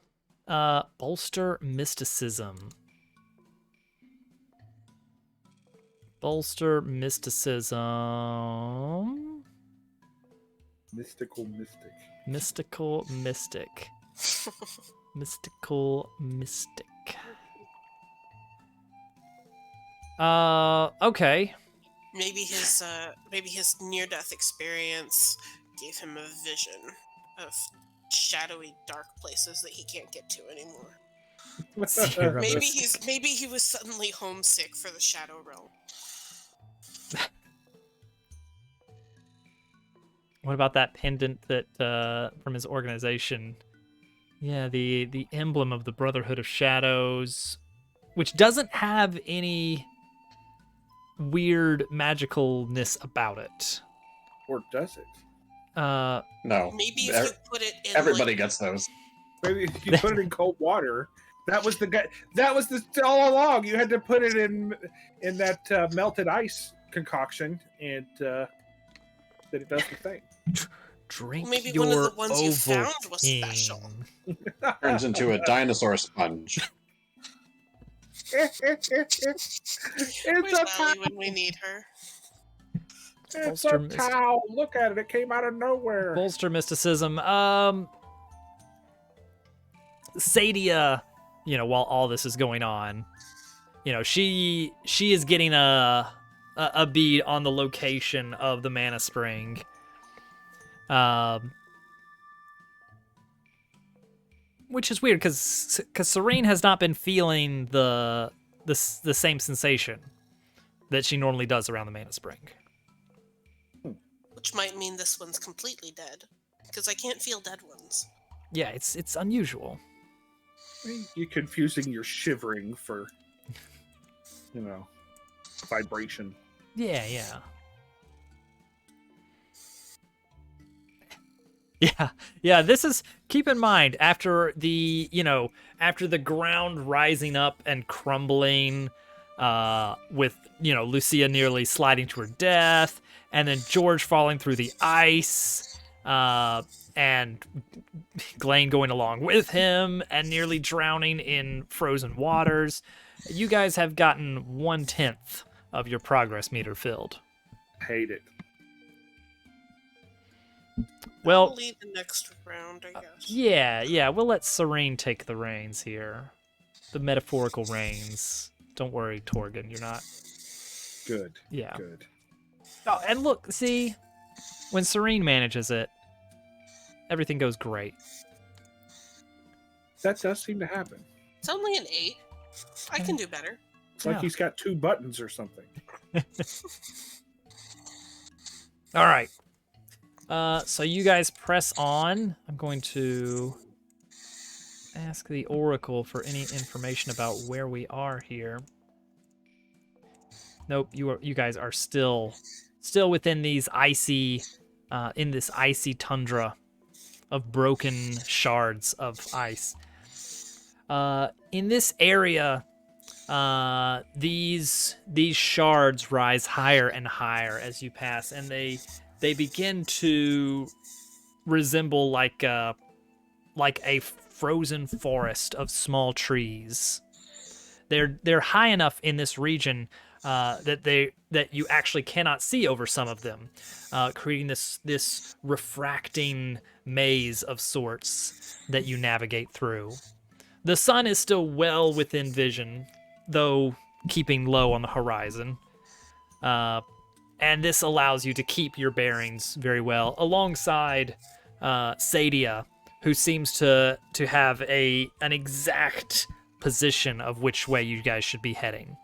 Bolster mysticism. Bolster mysticism. Mystical mystic. Mystical mystic. Mystical mystic. Okay. Maybe his near-death experience gave him a vision of shadowy, dark places that he can't get to anymore. Zero. Maybe he was suddenly homesick for the Shadow Realm. What about that pendant that from his organization? Yeah, the emblem of the Brotherhood of Shadows, which doesn't have any weird magicalness about it. Or does it? No. Maybe if you put it in Everybody gets those. Maybe if you put it in cold water. That was the guy. That was the all along. You had to put it in that melted ice concoction, and that it does the thing. Drink Maybe your one of the ones you Ovaltine. found was special. Turns into a dinosaur sponge. It's Where's a Allie when we need her? It's Bolster a mist- towel. Look at it. It came out of nowhere. Bolster mysticism. Sadia, while all this is going on, she is getting a bead on the location of the mana spring. Which is weird because Serene has not been feeling the same sensation that she normally does around the mana spring. Which might mean this one's completely dead, because I can't feel dead ones. Yeah, it's unusual. You're confusing your shivering for, vibration. Yeah. Yeah, this is, keep in mind, after the ground rising up and crumbling, with, Lucia nearly sliding to her death, and then George falling through the ice, and Glenn going along with him and nearly drowning in frozen waters, you guys have gotten 1/10 of your progress meter filled. Hate it. Well, I'll lead the next round, I guess. yeah, we'll let Serene take the reins here. The metaphorical reins. Don't worry, Torgan, you're not. Good. Yeah. Good. Oh, and look, see, when Serene manages it, everything goes great. That does seem to happen. It's only an 8. I can do better. It's like Yeah. he's got 2 buttons or something. All right. So you guys press on. I'm going to ask the Oracle for any information about where we are here. Nope, you guys are still within these icy, in this icy tundra of broken shards of ice. In this area, these shards rise higher and higher as you pass, and they begin to resemble like a frozen forest of small trees. They're high enough in this region that you actually cannot see over some of them, creating this refracting maze of sorts that you navigate through. The sun is still well within vision, though keeping low on the horizon. And this allows you to keep your bearings very well, alongside Sadia, who seems to have an exact position of which way you guys should be heading.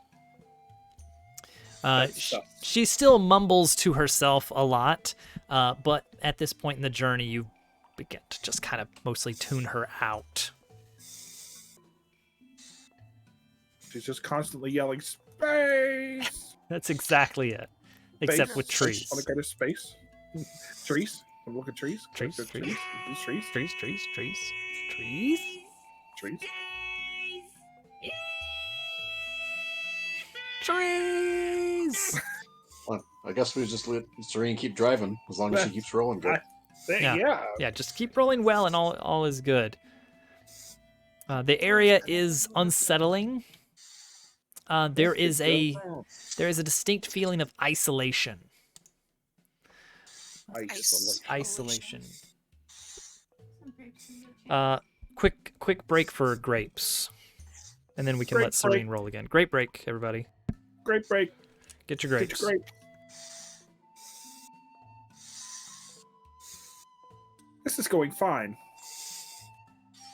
She still mumbles to herself a lot, but at this point in the journey, you begin to just kind of mostly tune her out. She's just constantly yelling, "Space!" That's exactly it, except with trees. Want to go to space? Trees? I'm looking at trees. Trees, Trees. trees. These trees. Trees, trees, trees, trees. Trees. Trees. Well, I guess we just let Serene keep driving as long as she keeps rolling good. Yeah. Yeah, just keep rolling well, and all is good. The area is unsettling. There is a distinct feeling of isolation. Isolation. Quick break for grapes, and then we can let Serene roll again. Great break, everybody. Great break. Get your grapes. Get your grape. This is going fine.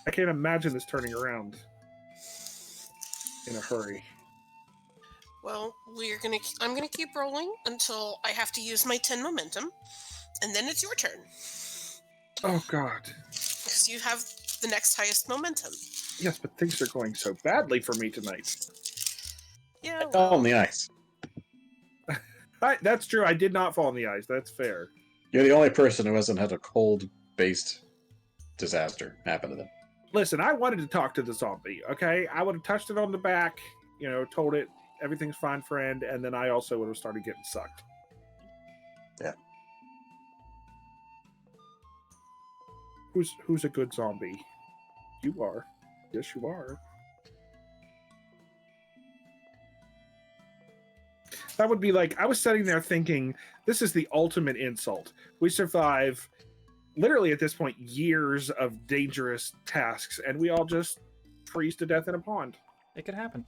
I can't imagine this turning around in a hurry. Well, I'm gonna keep rolling until I have to use my 10 momentum, and then it's your turn. Oh God. Because you have the next highest momentum. Yes, but things are going so badly for me tonight. Yeah. I fell on the ice. That's true. I did not fall on the ice. That's fair. You're the only person who hasn't had a cold-based disaster happen to them. Listen, I wanted to talk to the zombie, okay? I would have touched it on the back, told it everything's fine, friend, and then I also would have started getting sucked. Yeah. Who's a good zombie? You are. Yes, you are. That would be like, I was sitting there thinking, this is the ultimate insult. We survive, literally at this point, years of dangerous tasks, and we all just freeze to death in a pond. It could happen.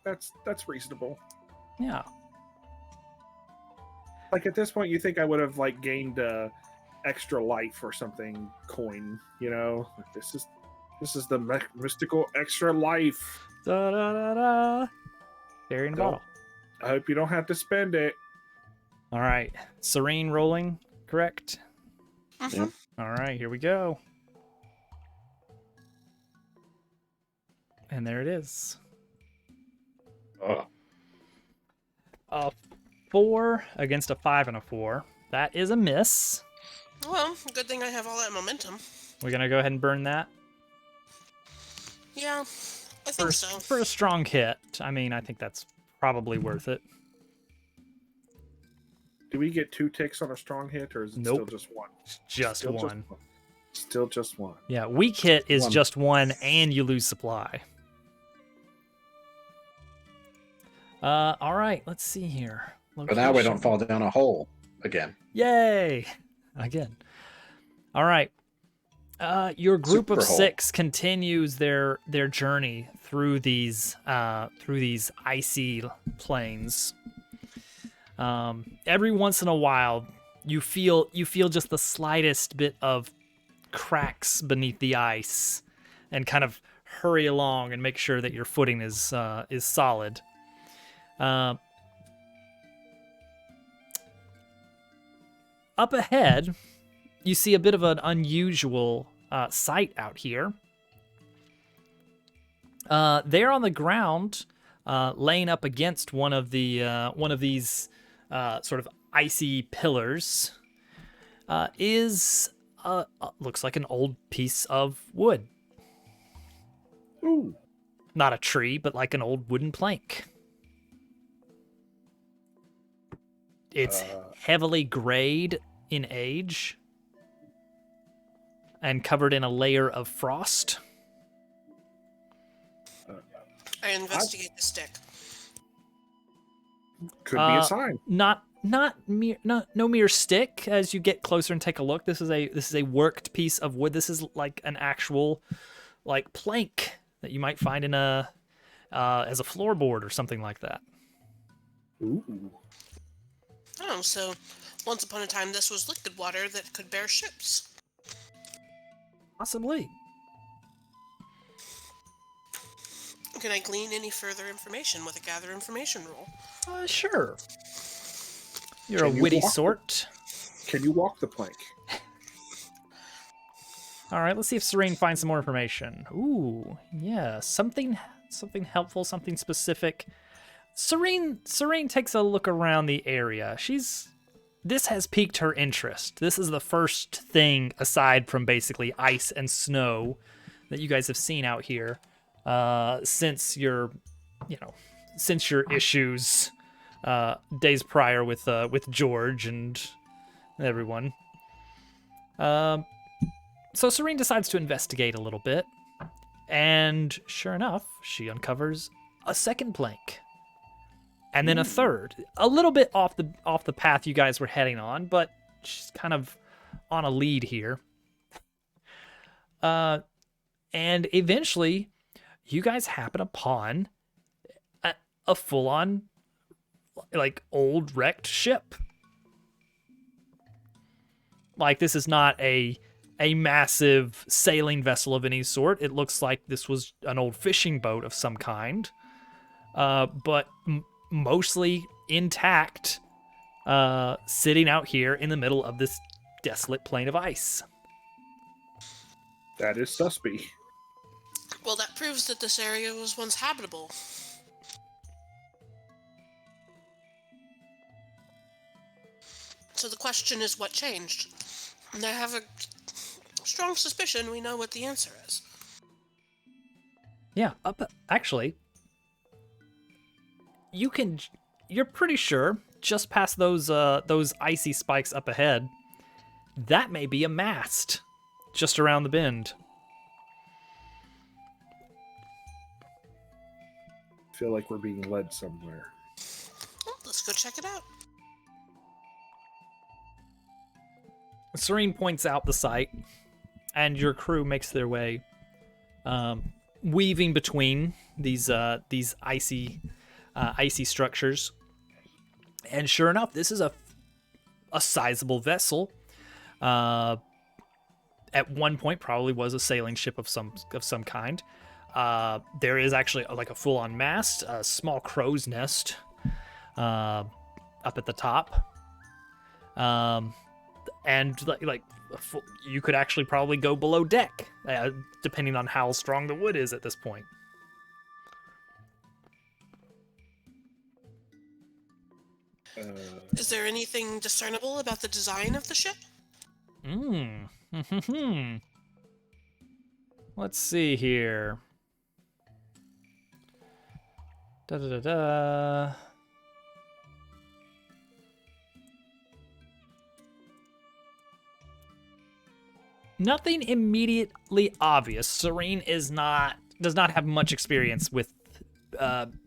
That's reasonable. Yeah. Like, at this point, you think I would have, gained extra life or something coin, Like, this is the mystical extra life. Da da da da. Carry in a bottle. I hope you don't have to spend it. All right. Serene rolling, correct? Mm-hmm. All right, here we go. And there it is. Oh. A 4 against a 5 and a 4. That is a miss. Well, good thing I have all that momentum. We're going to go ahead and burn that. Yeah, I think so. For a strong hit. I mean, I think that's probably worth it. Do we get 2 ticks on a strong hit, or is it still just one? Just one. Still just one. Yeah, weak hit is just 1, and you lose supply. All right, let's see here. But now we don't fall down a hole again. Yay! Again. All right. Your group of 6 continues their journey through these icy plains. Every once in a while, you feel just the slightest bit of cracks beneath the ice, and kind of hurry along and make sure that your footing is solid. Up ahead, you see a bit of an unusual sight out here. There on the ground, laying up against one of these sort of icy pillars, is looks like an old piece of wood. Ooh. Not a tree, but like an old wooden plank. It's heavily grayed in age and covered in a layer of frost. I investigate the stick. Could be a sign. No mere stick. As you get closer and take a look, this is a worked piece of wood. This is like an actual plank that you might find in as a floorboard or something like that. Ooh. Oh, so once upon a time this was liquid water that could bear ships. Possibly. Can I glean any further information with a gather information roll? Sure. You're a Can you witty walk sort. Can you walk the plank? All right, let's see if Serene finds some more information. Ooh, yeah, something helpful, something specific. Serene takes a look around the area. This has piqued her interest. This is the first thing aside from basically ice and snow that you guys have seen out here since your issues days prior with George and everyone. So Serene decides to investigate a little bit, and sure enough, she uncovers a second plank, and then a third, a little bit off the path you guys were heading on, but she's kind of on a lead here. And eventually, you guys happen upon a full-on, like, old wrecked ship. Like, this is not a massive sailing vessel of any sort. It looks like this was an old fishing boat of some kind, but mostly intact, sitting out here in the middle of this desolate plain of ice. That is suspy. Well, that proves that this area was once habitable. So the question is, what changed? And I have a strong suspicion we know what the answer is. Yeah, actually, you're pretty sure just past those icy spikes up ahead, that may be a mast just around the bend. I feel like we're being led somewhere. Well, let's go check it out. Serene points out the site, and your crew makes their way, weaving between these icy structures. And sure enough, this is a sizable vessel. At one point, probably was a sailing ship of some kind. There is actually like a full-on mast, a small crow's nest up at the top. And you could actually probably go below deck, depending on how strong the wood is at this point. Is there anything discernible about the design of the ship? Let's see here. Da-da-da-da. Nothing immediately obvious. Serene does not have much experience with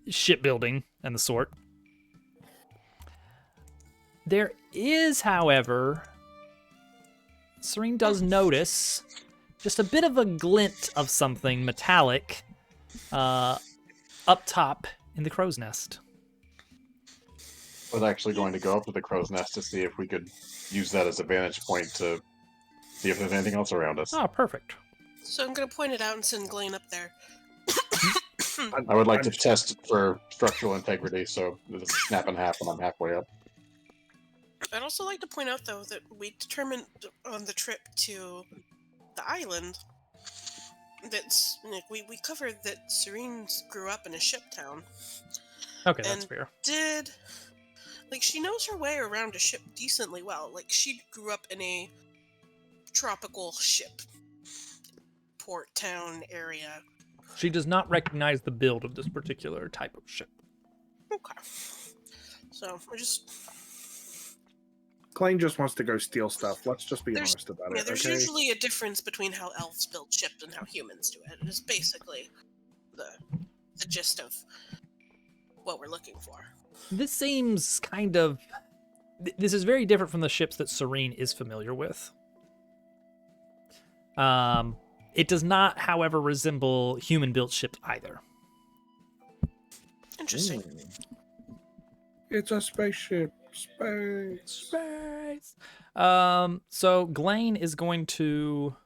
shipbuilding and the sort. There is, however, Serene does notice just a bit of a glint of something metallic up top in the crow's nest. I was actually going to go up to the crow's nest to see if we could use that as a vantage point to see if there's anything else around us. Oh, perfect. So I'm going to point it out and send Glenn up there. I would like to test for structural integrity, so it's snap in half when I'm halfway up. I'd also like to point out, though, that we determined on the trip to the island that we covered that Serene grew up in a ship town. Okay, that's fair. She knows her way around a ship decently well. Like, she grew up in a tropical ship port town area. She does not recognize the build of this particular type of ship. Okay. So, Klein just wants to go steal stuff. Let's just be honest about it. There's okay? usually a difference between how elves build ships and how humans do it. It's basically the gist of what we're looking for. This seems kind of... This is very different from the ships that Serene is familiar with. It does not, however, resemble human-built ships either. Interesting. It's a spaceship. Space. So Glenn is going to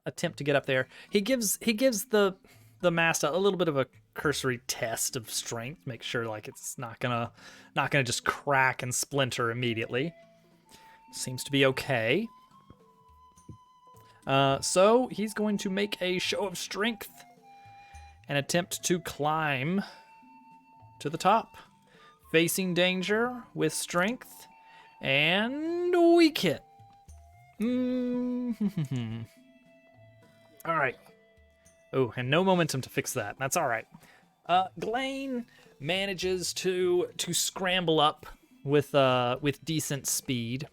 attempt to get up there. He gives the mast a little bit of cursory test of strength, make sure like it's not gonna just crack and splinter immediately. Seems to be okay. So he's going to make a show of strength and attempt to climb to the top, facing danger with strength and weak hit. All right. Oh, and no momentum to fix that. That's all right. Glane manages to scramble up with decent speed,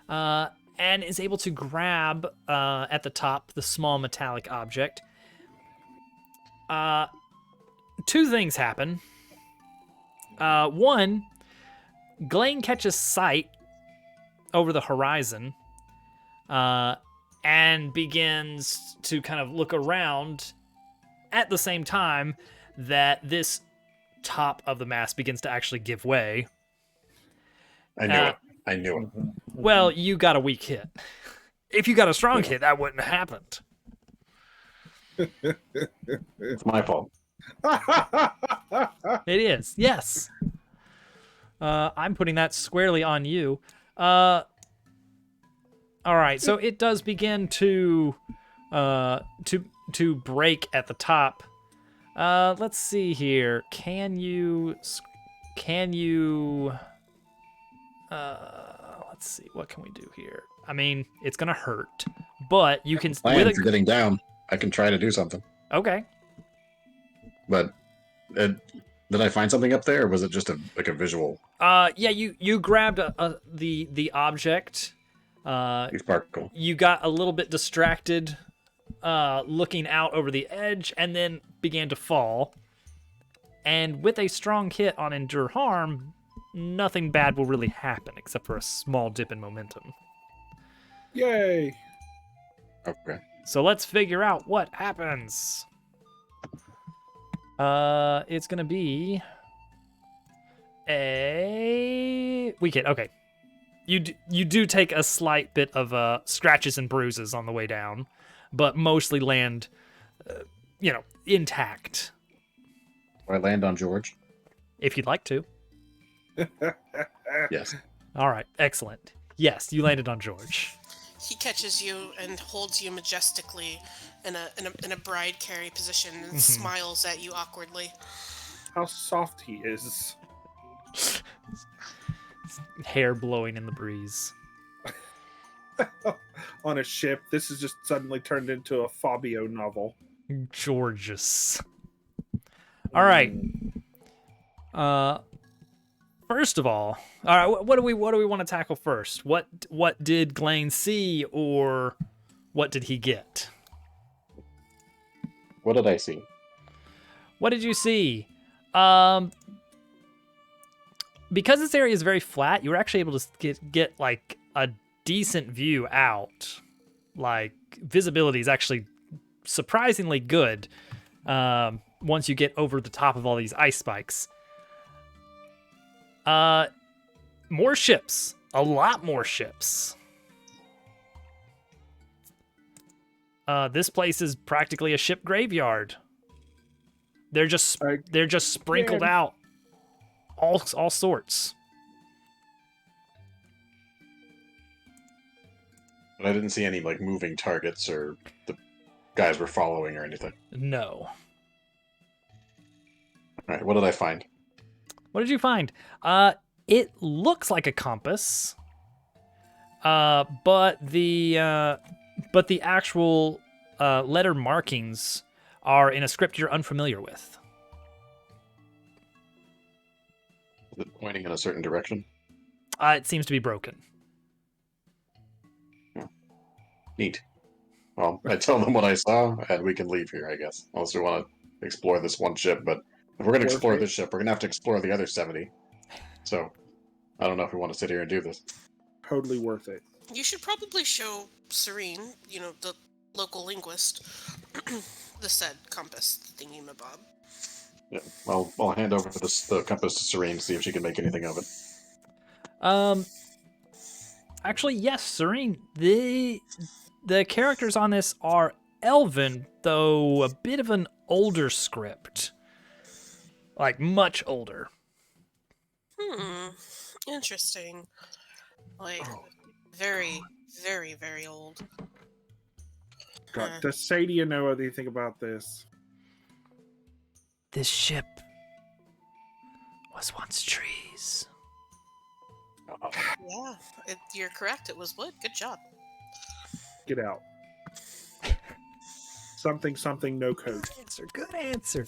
and is able to grab at the top the small metallic object. Two things happen. One, Glane catches sight over the horizon, and begins to kind of look around at the same time that this top of the mast begins to actually give way. I knew it. I knew it. Well, you got a weak hit. If you got a strong hit, that wouldn't have happened. It's my fault. It is, yes. I'm putting that squarely on you. All right, so it does begin to break at the top. Let's see here. Can you? Let's see. What can we do here? I mean, it's gonna hurt, but you can. Plan for getting down. I can try to do something. Okay. But did I find something up there, or was it just a visual? Yeah, you grabbed the object. Sparkle. You got a little bit distracted, looking out over the edge, and then began to fall. And with a strong hit on Endure Harm, nothing bad will really happen except for a small dip in momentum. Yay! Okay. So let's figure out what happens. It's gonna be a weak hit. Okay. You do take a slight bit of scratches and bruises on the way down, but mostly land, intact. Do I land on George? If you'd like to. Yes. All right, excellent. Yes, you landed on George. He catches you and holds you majestically in a bride carry position and smiles at you awkwardly. How soft he is. Hair blowing in the breeze. On a ship, this has just suddenly turned into a Fabio novel. Gorgeous. All right. First of all right. What do we want to tackle first? What did Glane see, or what did he get? What did I see? What did you see? Because this area is very flat, you were actually able to get like a decent view out. Like visibility is actually surprisingly good once you get over the top of all these ice spikes. More ships. A lot more ships. This place is practically a ship graveyard. They're just sprinkled out. All sorts. But I didn't see any like moving targets or the guys were following or anything. No. All right, what did I find? What did you find? It looks like a compass, but the actual letter markings are in a script you're unfamiliar with. Is it pointing in a certain direction? It seems to be broken. Neat. Well, I tell them what I saw, and we can leave here, I guess. Unless we want to explore this one ship, but if we're going to explore this ship, we're going to have to explore the other 70. So, I don't know if we want to sit here and do this. Totally worth it. You should probably show Serene, the local linguist, the said compass thingy-mabob. Yeah, well, I'll hand over the compass to Serene, see if she can make anything of it. Actually, yes, Serene. The characters on this are Elven, though a bit of an older script. like much older. Interesting. Like, Oh. very, very, very old. God, does Sadia know anything about this? This ship was once trees. Yeah, you're correct. It was wood. Good job. Get out. Something, no code. Good answer.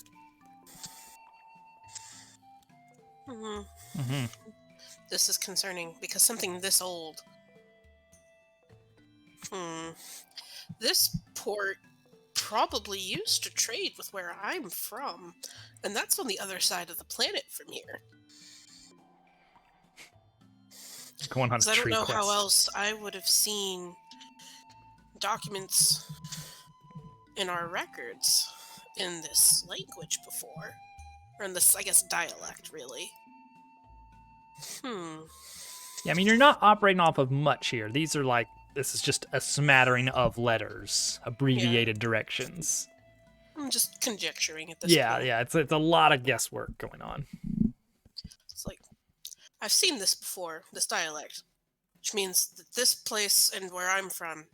This is concerning because something this old. This port probably used to trade with where I'm from, and that's on the other side of the planet from here. Going on a I don't tree know quest. how else I would have seen documents in our records in this language before. Or in this, I guess, dialect, really. Yeah, I mean, you're not operating off of much here. These are like, this is just a smattering of letters, abbreviated directions. I'm just conjecturing at this point. Yeah, it's a lot of guesswork going on. It's like, I've seen this before, this dialect, which means that this place and where I'm from,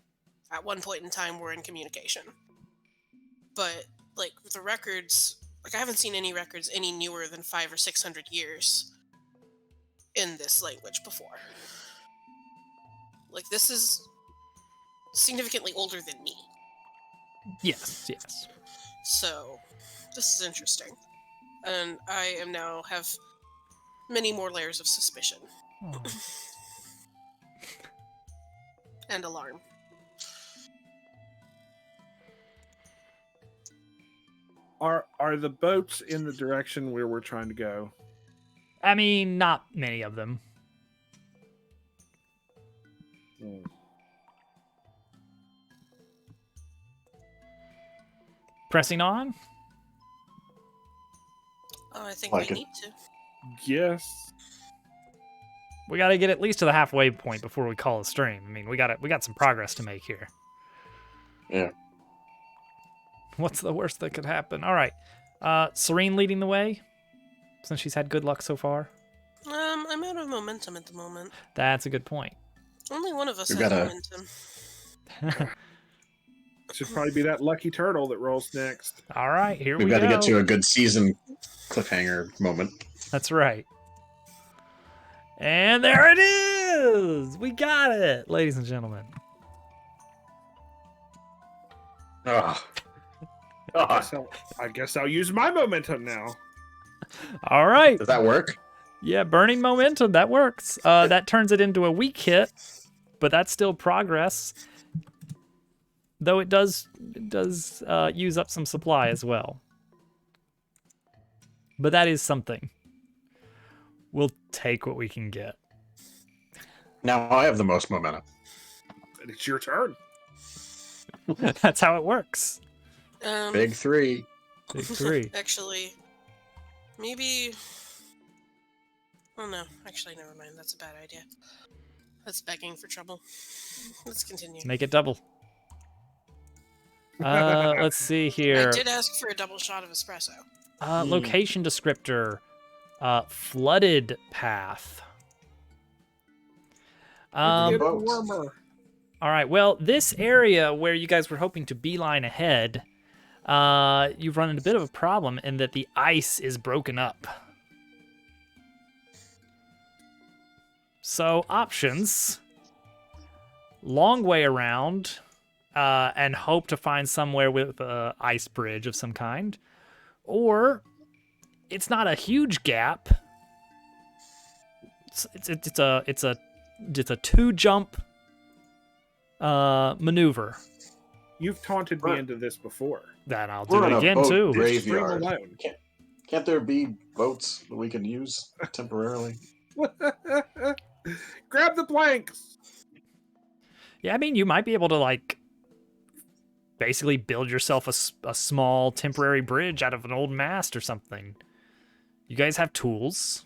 at one point in time, were in communication. But, like, the records, like, I haven't seen any records any newer than 500 or 600 years in this language before. Like, this is significantly older than me. Yes. So, this is interesting. And I am now have many more layers of suspicion. And alarm. Are the boats in the direction where we're trying to go? I mean, not many of them. Pressing on? Oh, I think Like we it. need to. Yes. We got to get at least to the halfway point before we call a stream. I mean, we got some progress to make here. Yeah. What's the worst that could happen? All right. Serene leading the way, since she's had good luck so far. I'm out of momentum at the moment. That's a good point. Only one of us We've has gotta- momentum. Should probably be that lucky turtle that rolls next. All right, here We've we got go. to get to a good season cliffhanger moment. That's right. And there it is! We got it, ladies and gentlemen. Ah. I guess I'll use my momentum now. All right. Does that work? Yeah, burning momentum, that works. That turns it into a weak hit, but that's still progress. Though it does use up some supply as well. But that is something. We'll take what we can get. Now I have the most momentum. It's your turn. That's how it works. Big three. Big three. Actually, maybe... Oh no, actually, never mind. That's a bad idea. That's begging for trouble. Let's continue. Let's make it double. Let's see here. I did ask for a double shot of espresso. Location descriptor. Flooded path. Get boats. warmer. All right. Well, this area where you guys were hoping to beeline ahead, you've run into a bit of a problem in that the ice is broken up. So options: long way around, and hope to find somewhere with an ice bridge of some kind, or it's not a huge gap. It's a two jump maneuver. You've taunted me into this before. That I'll do We're in it a again boat too. graveyard. Stream alone. Can't there be boats that we can use temporarily? Grab the planks. Yeah, I mean, you might be able to like basically build yourself a small temporary bridge out of an old mast or something. You guys have tools.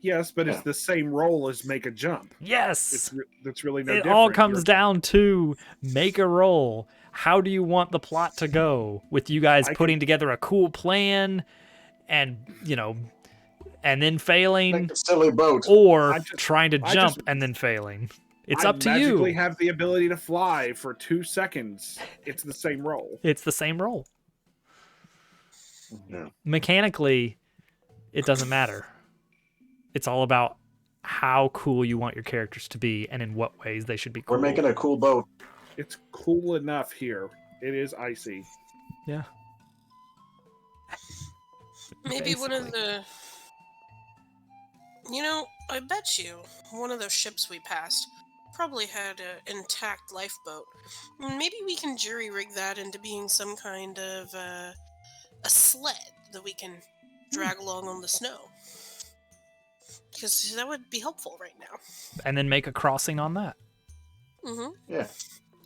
Yes, but it's the same roll as make a jump. Yes. It's really no It different. all comes down to make a roll. How do you want the plot to go? With you guys putting together a cool plan and and then failing, Make a silly boat. or trying to I jump just- and then failing. It's I up to magically you. have the ability to fly for 2 seconds. It's the same roll. It's the same roll. Yeah. Mechanically, it doesn't matter. It's all about how cool you want your characters to be and in what ways they should be cool. We're making a cool boat. It's cool enough here. It is icy. Yeah. Maybe one of Basically. the... I bet you one of those ships we passed probably had an intact lifeboat. Maybe we can jury-rig that into being some kind of a sled that we can drag along on the snow. Because that would be helpful right now. And then make a crossing on that. Mm-hmm. Yeah.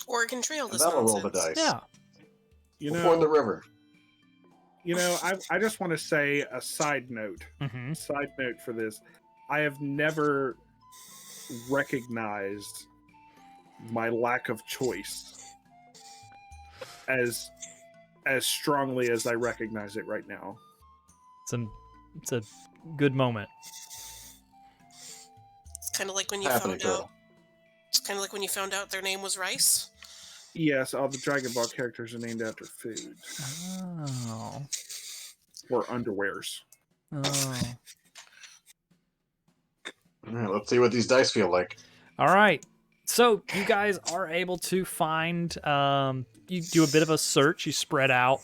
Or it can trail And this that'll roll nonsense. the dice. Yeah. Before the river. I just want to say a side note. Mm-hmm. Side note for this. I have never recognized my lack of choice as strongly as I recognize it right now. It's a good moment. It's kind of like when you Happening, found out. turtle. It's kind of like when you found out their name was Rice. Yes, all the Dragon Ball characters are named after food Oh. or underwears. Oh. All right, let's see what these dice feel like. All right. So you guys are able to find, you do a bit of a search, you spread out,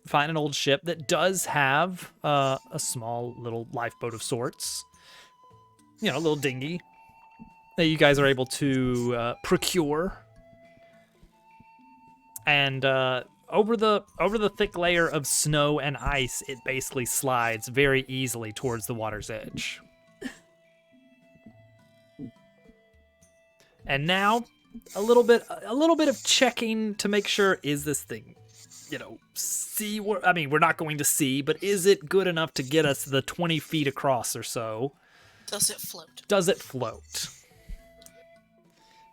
find an old ship that does have a small little lifeboat of sorts. A little dinghy that you guys are able to procure. And over the thick layer of snow and ice, it basically slides very easily towards the water's edge. And now, a little bit of checking to make sure, is this thing, we're not going to see, but is it good enough to get us the 20 feet across or so? Does it float? Does it float?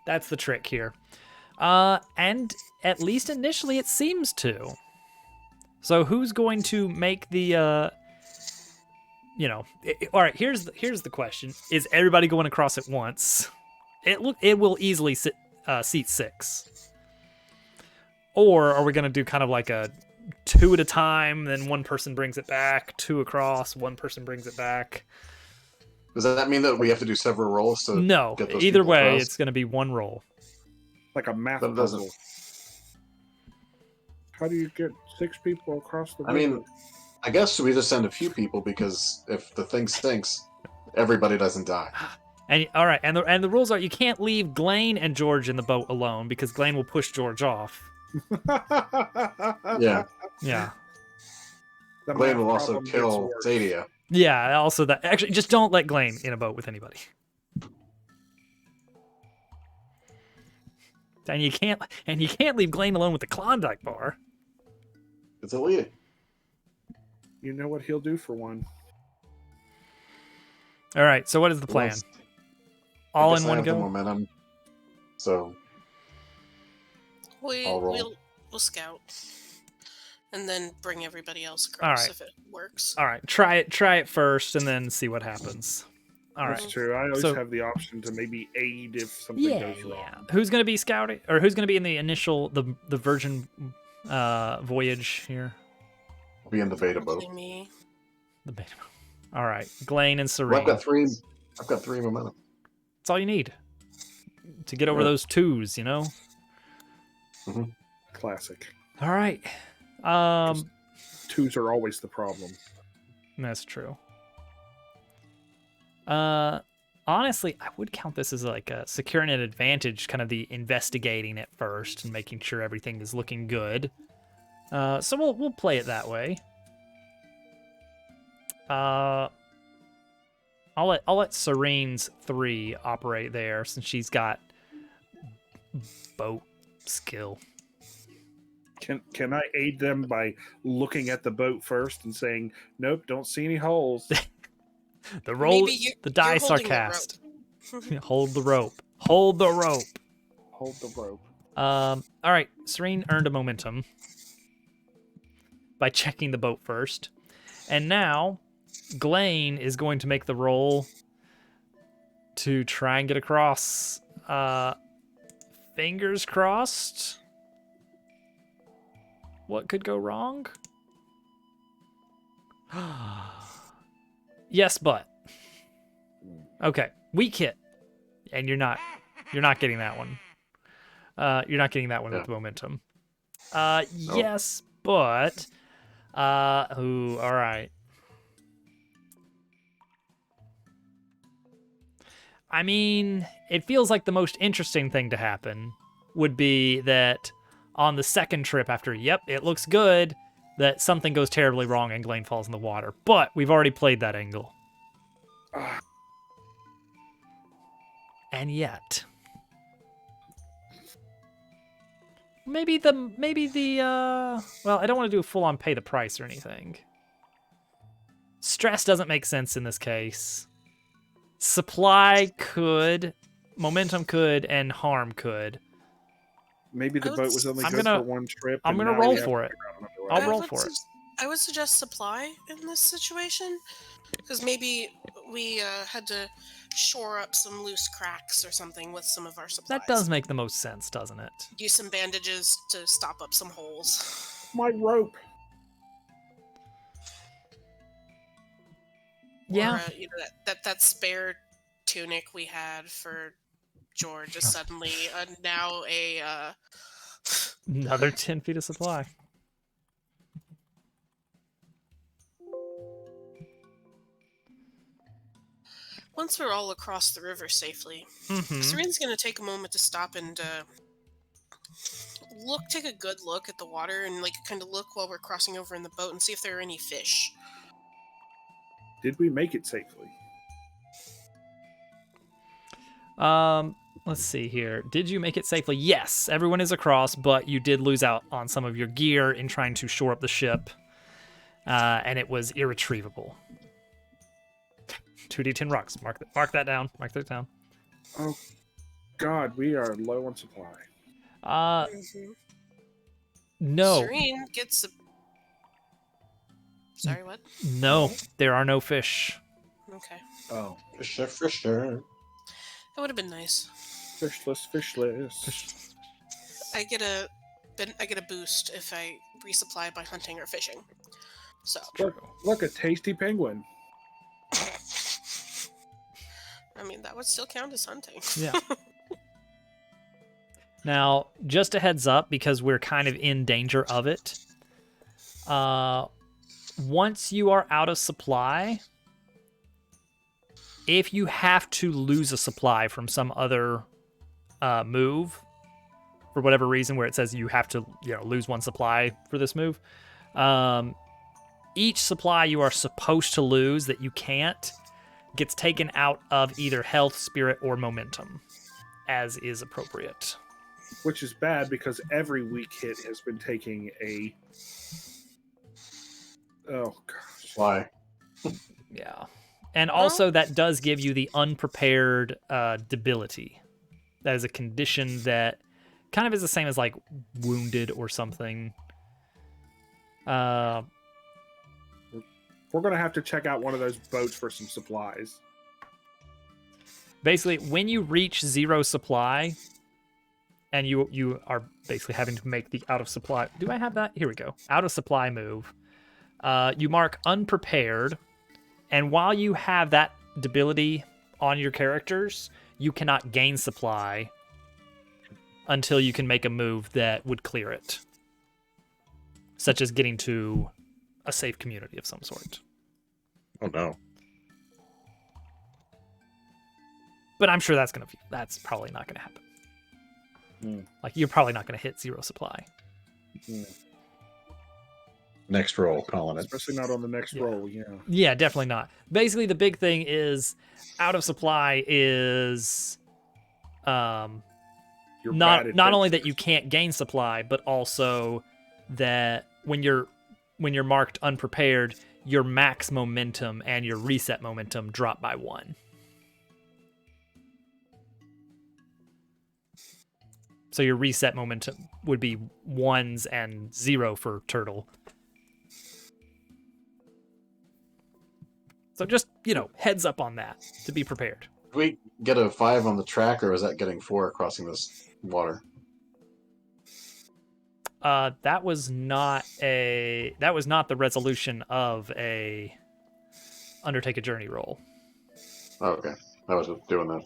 That's the trick here. And at least initially it seems to. So who's going to make the, all right, here's the question. Is everybody going across at once? It will easily seat 6. Or are we going to do kind of like a 2 at a time, then one person brings it back, 2 across, one person brings it back? Does that mean that we have to do several rolls to No, get those either people way, across? it's going to be one roll. Like a math That doesn't- puzzle. How do you get 6 people across the I mean, I guess we just send a few people because if the thing stinks, everybody doesn't die. And all right, and the rules are you can't leave Glane and George in the boat alone because Glane will push George off. Yeah. Yeah. The Glenn math will also problem gets kill worse. Zadia. Yeah, also that actually just don't let Glane in a boat with anybody. And you can't leave Glane alone with the Klondike bar. It's illegal. You know what he'll do for one. All right, so what is the plan? I All guess in I one have the go? momentum. So I'll roll. We'll scout, and then bring everybody else All across right. if it works. All right, try it first and then see what happens. All right. That's true. I always So- have the option to maybe aid if something Yeah, goes wrong. yeah. Who's going to be scouting or who's going to be in the initial the Virgin voyage here? I'll be in the beta boat. Probably me. The beta. All right, Glane and Serene. Well, I've got three momentum. That's all you need to get over Yeah. those 2s, you know? Classic. All right. 2s are always the problem. That's true. Honestly, I would count this as like a securing an advantage, kind of the investigating it first and making sure everything is looking good. So we'll play it that way. I'll let Serene's 3 operate there since she's got boat skill. Can I aid them by looking at the boat first and saying, "Nope, don't see any holes"? The roll, Maybe the you're dice are holding the cast. rope. Hold the rope. Hold the rope. Hold the rope. All right, Serene earned a momentum by checking the boat first. And now, Glane is going to make the roll to try and get across. Fingers crossed. What could go wrong? Yes, but. Okay, weak hit. And you're not getting that one. You're not getting that one with momentum. Yes, but all right. I mean, it feels like the most interesting thing to happen would be that on the second trip after, yep, it looks good, that something goes terribly wrong and Glane falls in the water. But we've already played that angle. And yet, maybe the well, I don't want to do a full-on pay the price or anything. Stress doesn't make sense in this case. Supply could, momentum could, and harm could. Maybe the boat was only good for one trip. I'm gonna roll for it. I'll roll for it. I would suggest supply in this situation, because maybe we had to shore up some loose cracks or something with some of our supplies. That does make the most sense, doesn't it? Use some bandages to stop up some holes. My rope. Yeah. Or, that spare tunic we had for George is suddenly now a another 10 feet of supply. Once we're all across the river safely, Serene's going to take a moment to stop and take a good look at the water and kind of look while we're crossing over in the boat and see if there are any fish. Did we make it safely? Let's see here. Did you make it safely? Yes, everyone is across, but you did lose out on some of your gear in trying to shore up the ship, and it was irretrievable. 2d10 rocks. Mark that down. Mark that down. Oh, God, we are low on supply. No. Serene gets a... Sorry, what? No, there are no fish. Okay. Oh. Fisher. That would have been nice. Fishless. I get a boost if I resupply by hunting or fishing. So Look, a tasty penguin. I mean, that would still count as hunting. Yeah. Now, just a heads up, because we're kind of in danger of it. Once you are out of supply, if you have to lose a supply from some other move, for whatever reason, where it says you have to lose one supply for this move, each supply you are supposed to lose that you can't gets taken out of either health, spirit, or momentum, as is appropriate. Which is bad because every weak hit has been taking a... Oh, gosh. Why? Yeah. And also that does give you the unprepared debility. That is a condition that kind of is the same as like wounded or something. We're going to have to check out one of those boats for some supplies. Basically, when you reach 0 supply, and you are basically having to make the out of supply... Do I have that? Here we go. Out of supply move. You mark unprepared, and while you have that debility on your characters, you cannot gain supply until you can make a move that would clear it. Such as getting to a safe community of some sort. Oh no. But I'm sure that's probably not gonna happen. Like, you're probably not gonna hit 0 supply. Next roll, calling it. Especially not on the next roll, yeah. Yeah, definitely not. Basically, the big thing is out of supply is not only that you can't gain supply, but also that when you're marked unprepared, your max momentum and your reset momentum drop by 1. So your reset momentum would be 1s and 0 for Turtle. So just, heads up on that to be prepared. Did we get a 5 on the track, or is that getting 4 crossing this water? That was not the resolution of a undertake a journey roll. Oh, okay. I was just doing that.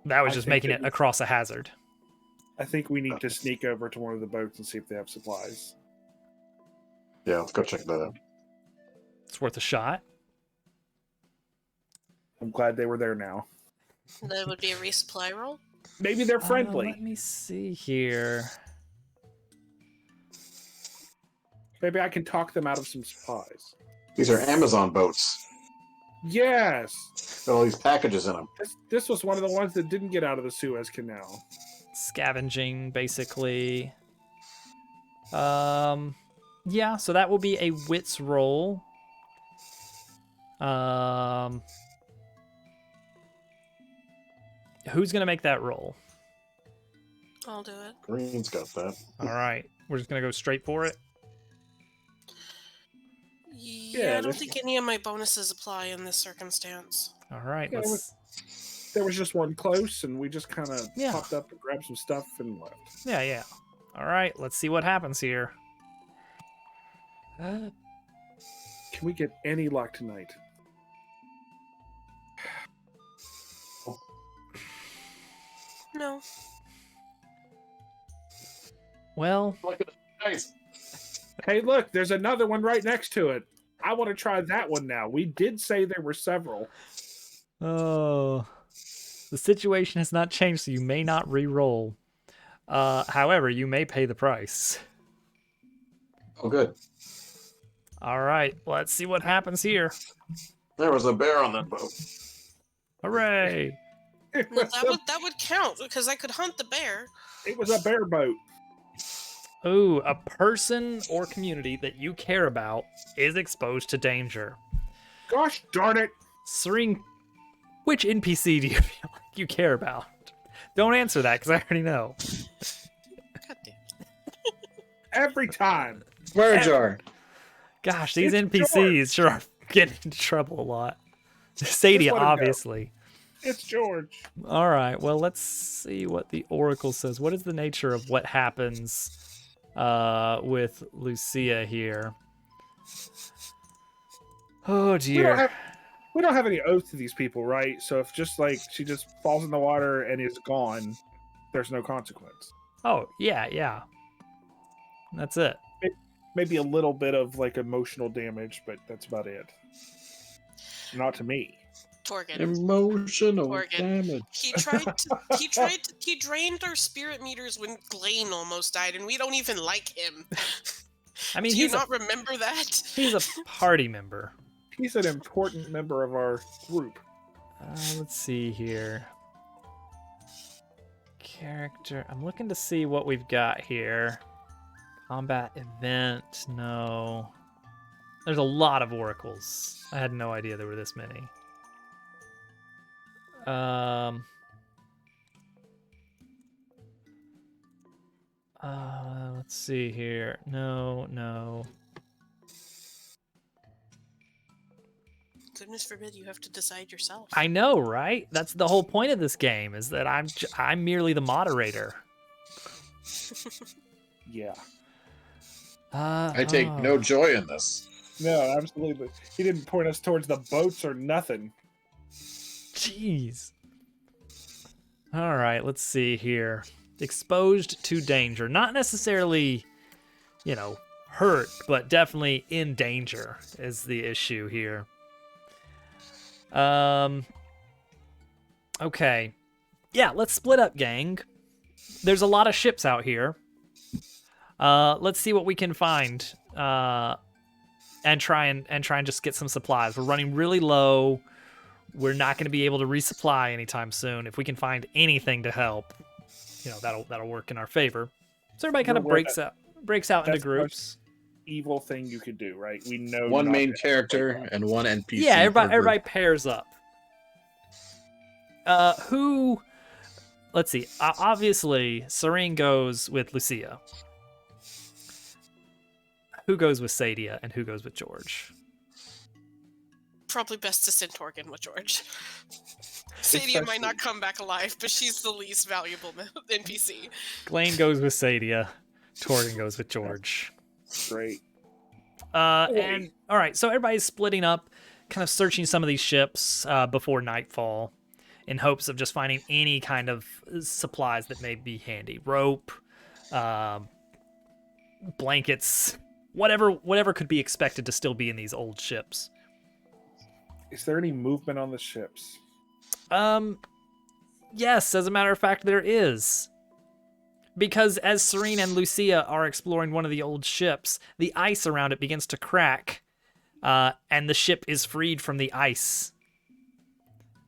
That was I just think making it across a hazard. I think we need to sneak over to one of the boats and see if they have supplies. Yeah, let's go check that out. It's worth a shot. I'm glad they were there now. That would be a resupply roll. Maybe they're friendly. Let me see here. Maybe I can talk them out of some supplies. These are Amazon boats. Yes! Got all these packages in them. This was one of the ones that didn't get out of the Suez Canal. Scavenging, basically. Yeah, so that will be a wits roll. Who's gonna make that roll? I'll do it. Green's got that. All right, we're just gonna go straight for it. Yeah, I don't think any of my bonuses apply in this circumstance. All right, Yeah, let's. There was just one close, and we just kind of Yeah. popped up and grabbed some stuff and left. Yeah. All right, let's see what happens here. Can we get any luck tonight? No. Well, Look at the dice. Hey, look, there's another one right next to it. I want to try that one now. We did say there were several. oh, the situation has not changed, so you may not re-roll. However, you may pay the price. Oh, good. All right, let's see what happens here. There was a bear on that boat. Hooray! It No, was, that would count because I could hunt the bear. it was a bear boat. Ooh, a person or community that you care about is exposed to danger. Gosh darn it. Serene, which NPC do you feel like you care about? Don't answer that, because I already know. God damn. Every time. Swear jar. Gosh, these It's NPCs sure are getting into trouble a lot. Sadia, let him go. obviously. It's George. All right, well, let's see what the Oracle says. What is the nature of what happens with Lucia here? Oh, dear. We don't have any oath to these people, right? So if just like she just falls in the water and is gone, there's no consequence. Oh, yeah. That's it. Maybe a little bit of like emotional damage, but that's about it. Not to me. Torgan. Emotional Morgan. damage. He drained our spirit meters when Glane almost died, and we don't even like him. I mean, Do you he's not remember that? he's a party member. He's an important member of our group. Let's see here. Character. I'm looking to see what we've got here. Combat event. No. There's a lot of oracles. I had no idea there were this many. Let's see here. No. Goodness forbid you have to decide yourself. I know, right? That's the whole point of this game, is that I'm merely the moderator. Yeah. I take no joy in this. No, absolutely. He didn't point us towards the boats or nothing. Jeez. All right, let's see here. Exposed to danger. Not necessarily, hurt, but definitely in danger is the issue here. Okay. Yeah, let's split up, gang. There's a lot of ships out here. Let's see what we can find. And try and just get some supplies. We're running really low. We're not going to be able to resupply anytime soon. If we can find anything to help, that'll work in our favor. So everybody kind of breaks out into that's groups. Evil thing you could do, right? We know One not main to- character and one NPC. Yeah, per everybody group. pairs up. Who? Let's see. Obviously, Serene goes with Lucia. Who goes with Sadia and who goes with George? probably best to send Torgan with George. Sadia might not come back alive, but she's the least valuable NPC. Glane goes with Sadia. Torgan goes with George. Great. And all right, so everybody's splitting up, kind of searching some of these ships before nightfall, in hopes of just finding any kind of supplies that may be handy. Rope, blankets, whatever could be expected to still be in these old ships. Is there any movement on the ships? Yes, as a matter of fact, there is. Because as Serene and Lucia are exploring one of the old ships, the ice around it begins to crack, and the ship is freed from the ice.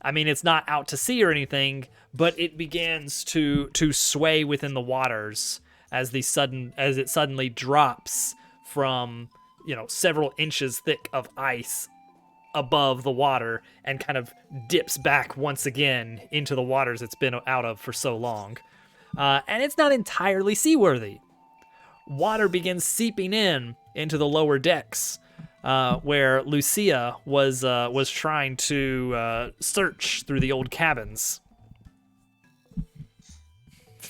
I mean, it's not out to sea or anything, but it begins to sway within the waters as it suddenly drops from, several inches thick of ice above the water and kind of dips back once again into the waters it's been out of for so long. And it's not entirely seaworthy. Water begins seeping into the lower decks, where Lucia was trying to search through the old cabins.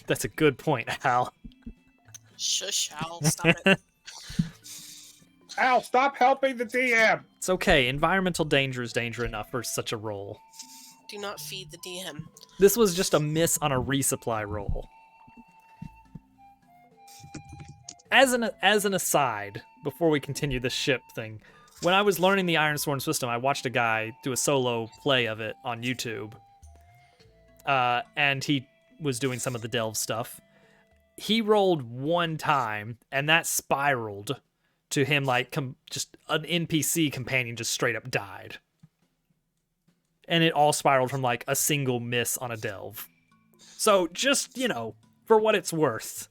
That's a good point, Hal. Shush, Hal, stop it. Al, stop helping the DM! It's okay. Environmental danger is danger enough for such a roll. Do not feed the DM. This was just a miss on a resupply roll. As an aside, before we continue this ship thing, when I was learning the Ironsworn system, I watched a guy do a solo play of it on YouTube. And he was doing some of the delve stuff. He rolled one time, and that spiraled to him like just an NPC companion just straight up died. And it all spiraled from like a single miss on a delve. So just, for what it's worth.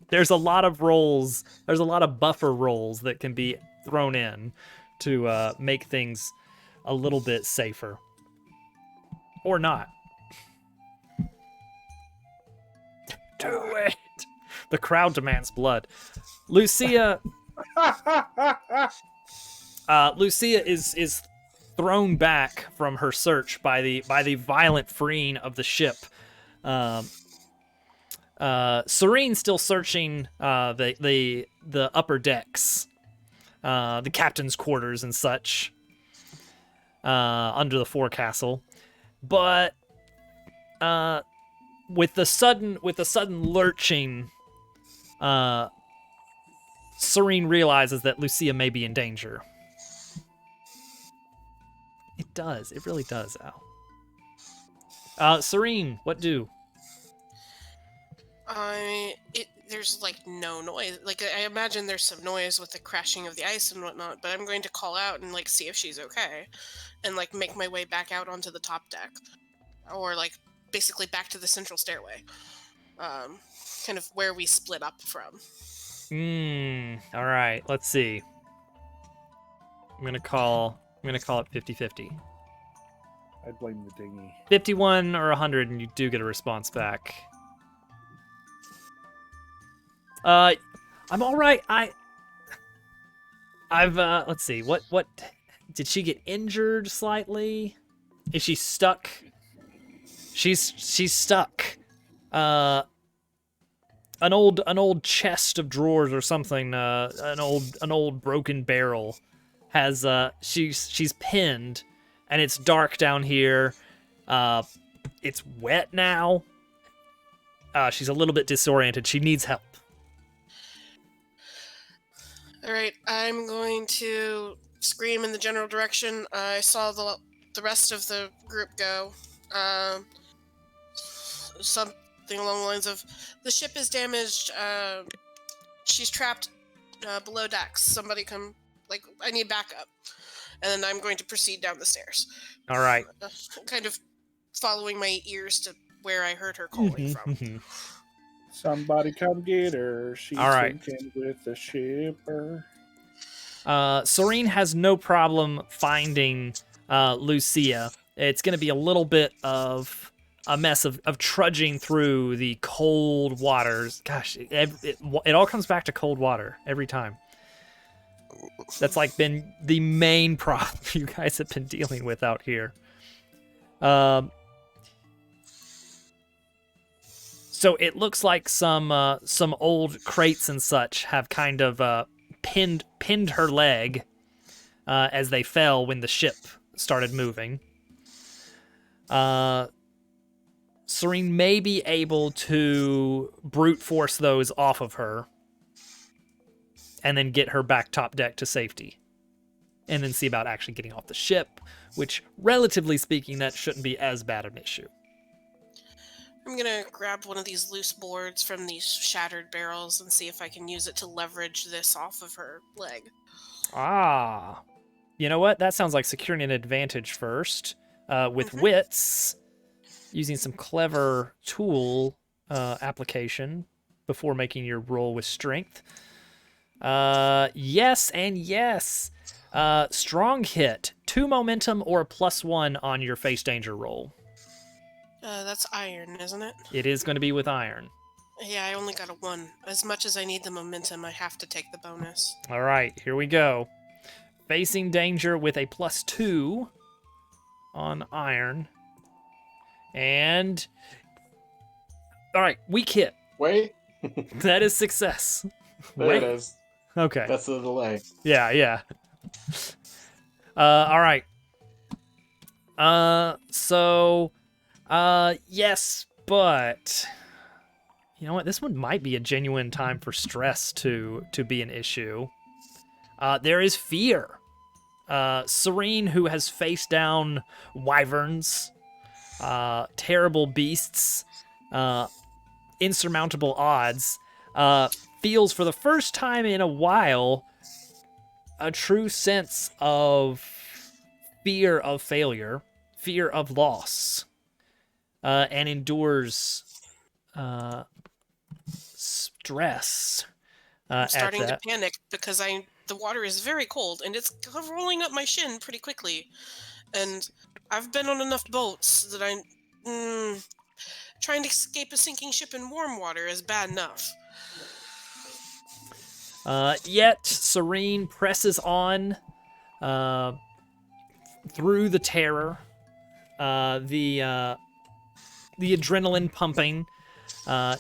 There's a lot of rolls, there's a lot of buffer rolls that can be thrown in to make things a little bit safer. Or not. Do it! The crowd demands blood. Lucia is thrown back from her search by the violent freeing of the ship. Serene's still searching the upper decks, the captain's quarters and such, under the forecastle, but with the sudden lurching, Serene realizes that Lucia may be in danger. It does. It really does, Al. Serene, what do? There's like no noise. Like I imagine there's some noise with the crashing of the ice and whatnot, but I'm going to call out and like see if she's okay, and like make my way back out onto the top deck, or like basically back to the central stairway, kind of where we split up from. All right. Let's see. I'm gonna call it 50-50. I blame the dinghy. 51 or 100, and you do get a response back. I'm all right. I've let's see. What did she get injured slightly? Is she stuck? She's stuck. An old chest of drawers or something. An old broken barrel has she's pinned, and it's dark down here. It's wet now. She's a little bit disoriented. She needs help. Alright, I'm going to scream in the general direction. I saw the rest of the group go. Something along the lines of, the ship is damaged, she's trapped below decks. Somebody come, I need backup. And then I'm going to proceed down the stairs. Alright. Kind of following my ears to where I heard her calling from. Somebody come get her. She's all right. sinking with the shipper. Serene has no problem finding Lucia. It's going to be a little bit of a mess of trudging through the cold waters. Gosh, it all comes back to cold water every time. That's like been the main problem you guys have been dealing with out here. So it looks like some old crates and such have kind of pinned her leg as they fell when the ship started moving. Serene may be able to brute force those off of her and then get her back top deck to safety. And then see about actually getting off the ship, which, relatively speaking, that shouldn't be as bad an issue. I'm gonna grab one of these loose boards from these shattered barrels and see if I can use it to leverage this off of her leg. Ah. You know what? That sounds like securing an advantage first. With wits, using some clever tool application before making your roll with strength. Yes and yes. Strong hit. 2 momentum or a +1 on your face danger roll. That's iron, isn't it? It is going to be with iron. Yeah, I only got a 1. As much as I need the momentum, I have to take the bonus. All right, here we go. Facing danger with a +2 on iron. And... all right, weak hit. Wait. That is success. There Wait. it is. Okay. That's the delay. Yeah. All right. Yes, but you know what? This one might be a genuine time for stress to be an issue. There is fear. Serene, who has faced down wyverns, terrible beasts, insurmountable odds, feels for the first time in a while a true sense of fear of failure, fear of loss, and endures stress. I'm starting at to that. panic because the water is very cold and it's rolling up my shin pretty quickly. And I've been on enough boats that trying to escape a sinking ship in warm water is bad enough. Yet Serene presses on through the terror, the adrenaline pumping.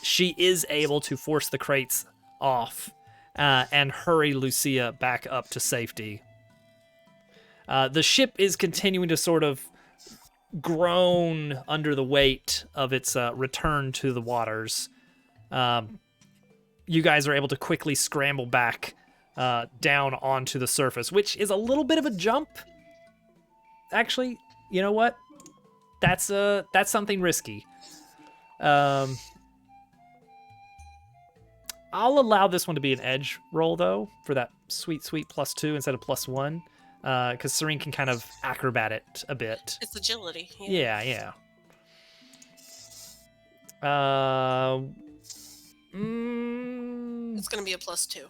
She is able to force the crates off and hurry Lucia back up to safety. The ship is continuing to sort of groan under the weight of its return to the waters. You guys are able to quickly scramble back down onto the surface, which is a little bit of a jump. Actually, you know what? That's something risky. I'll allow this one to be an edge roll, though, for that sweet +2 instead of +1, because Serene can kind of acrobat it a bit. It's agility. Yeah. It's going to be a +2.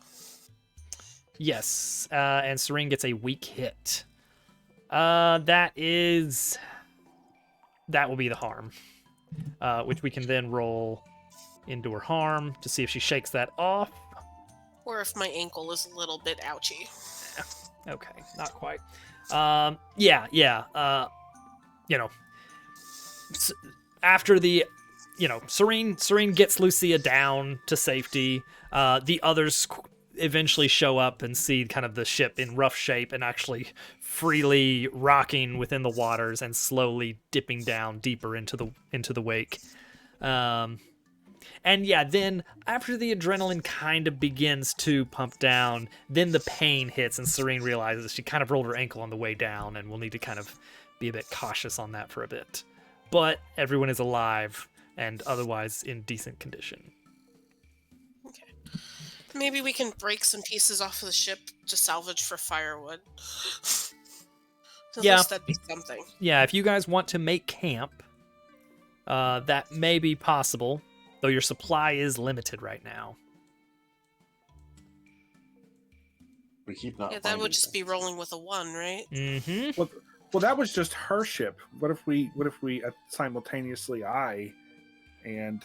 Yes, and Serene gets a weak hit. That will be the harm, which we can then roll endure harm to see if she shakes that off. Or if my ankle is a little bit ouchy. Okay, not quite. After the, Serene gets Lucia down to safety. The others eventually show up and see kind of the ship in rough shape and actually freely rocking within the waters and slowly dipping down deeper into the wake. Then after the adrenaline kind of begins to pump down, then the pain hits and Serene realizes she kind of rolled her ankle on the way down and will need to kind of be a bit cautious on that for a bit. But everyone is alive and otherwise in decent condition. Okay. Maybe we can break some pieces off of the ship to salvage for firewood. At least that'd be something. Yeah, if you guys want to make camp, that may be possible, though your supply is limited right now. We keep not. Yeah, that would just be rolling with a 1, right? Mm-hmm. Well, that was just her ship. What if we simultaneously I and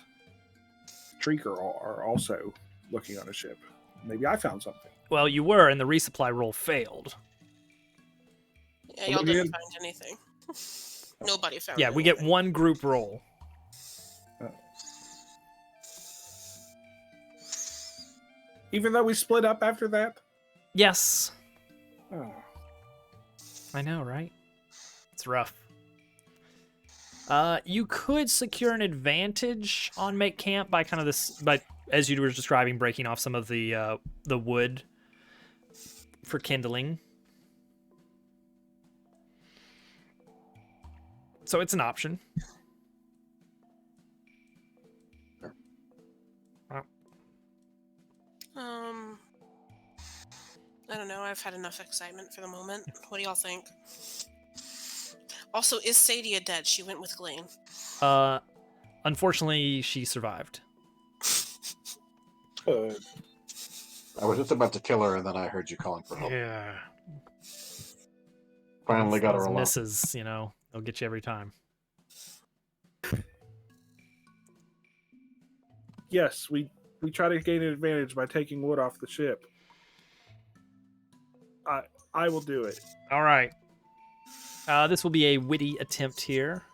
Treaker are also looking on a ship? Maybe I found something. Well, you were, and the resupply roll failed. Yeah, y'all didn't find anything. Nobody found Yeah, anything. we get one group roll. Even though we split up after that? Yes. Oh. I know, right? It's rough. You could secure an advantage on make camp by kind of this, but as you were describing, breaking off some of the wood for kindling. So it's an option. I don't know. I've had enough excitement for the moment. What do y'all think? Also, is Sadia dead? She went with Glane. Unfortunately, she survived. I was just about to kill her, and then I heard you calling for help. Yeah. Finally got her Those alone. misses, you know, they'll get you every time. Yes, we try to gain an advantage by taking wood off the ship. I will do it. All right. This will be a witty attempt here.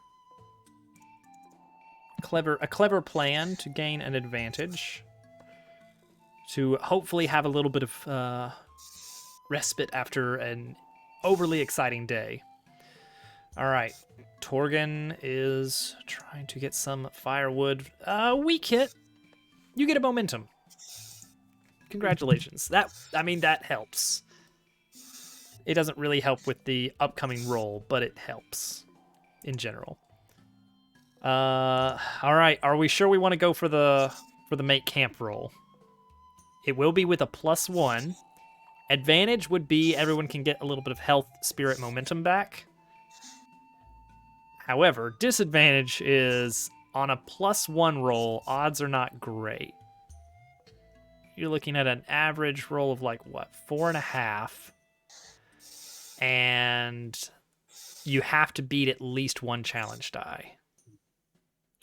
A clever plan to gain an advantage. To hopefully have a little bit of respite after an overly exciting day. All right. Torgan is trying to get some firewood. Weak hit. You get a momentum. Congratulations. That helps. It doesn't really help with the upcoming roll, but it helps in general. All right. Are we sure we want to go for the make camp roll? It will be with a +1. Advantage would be everyone can get a little bit of health, spirit, momentum back. However, disadvantage is on a +1 roll, odds are not great. You're looking at an average roll of 4.5. And you have to beat at least one challenge die.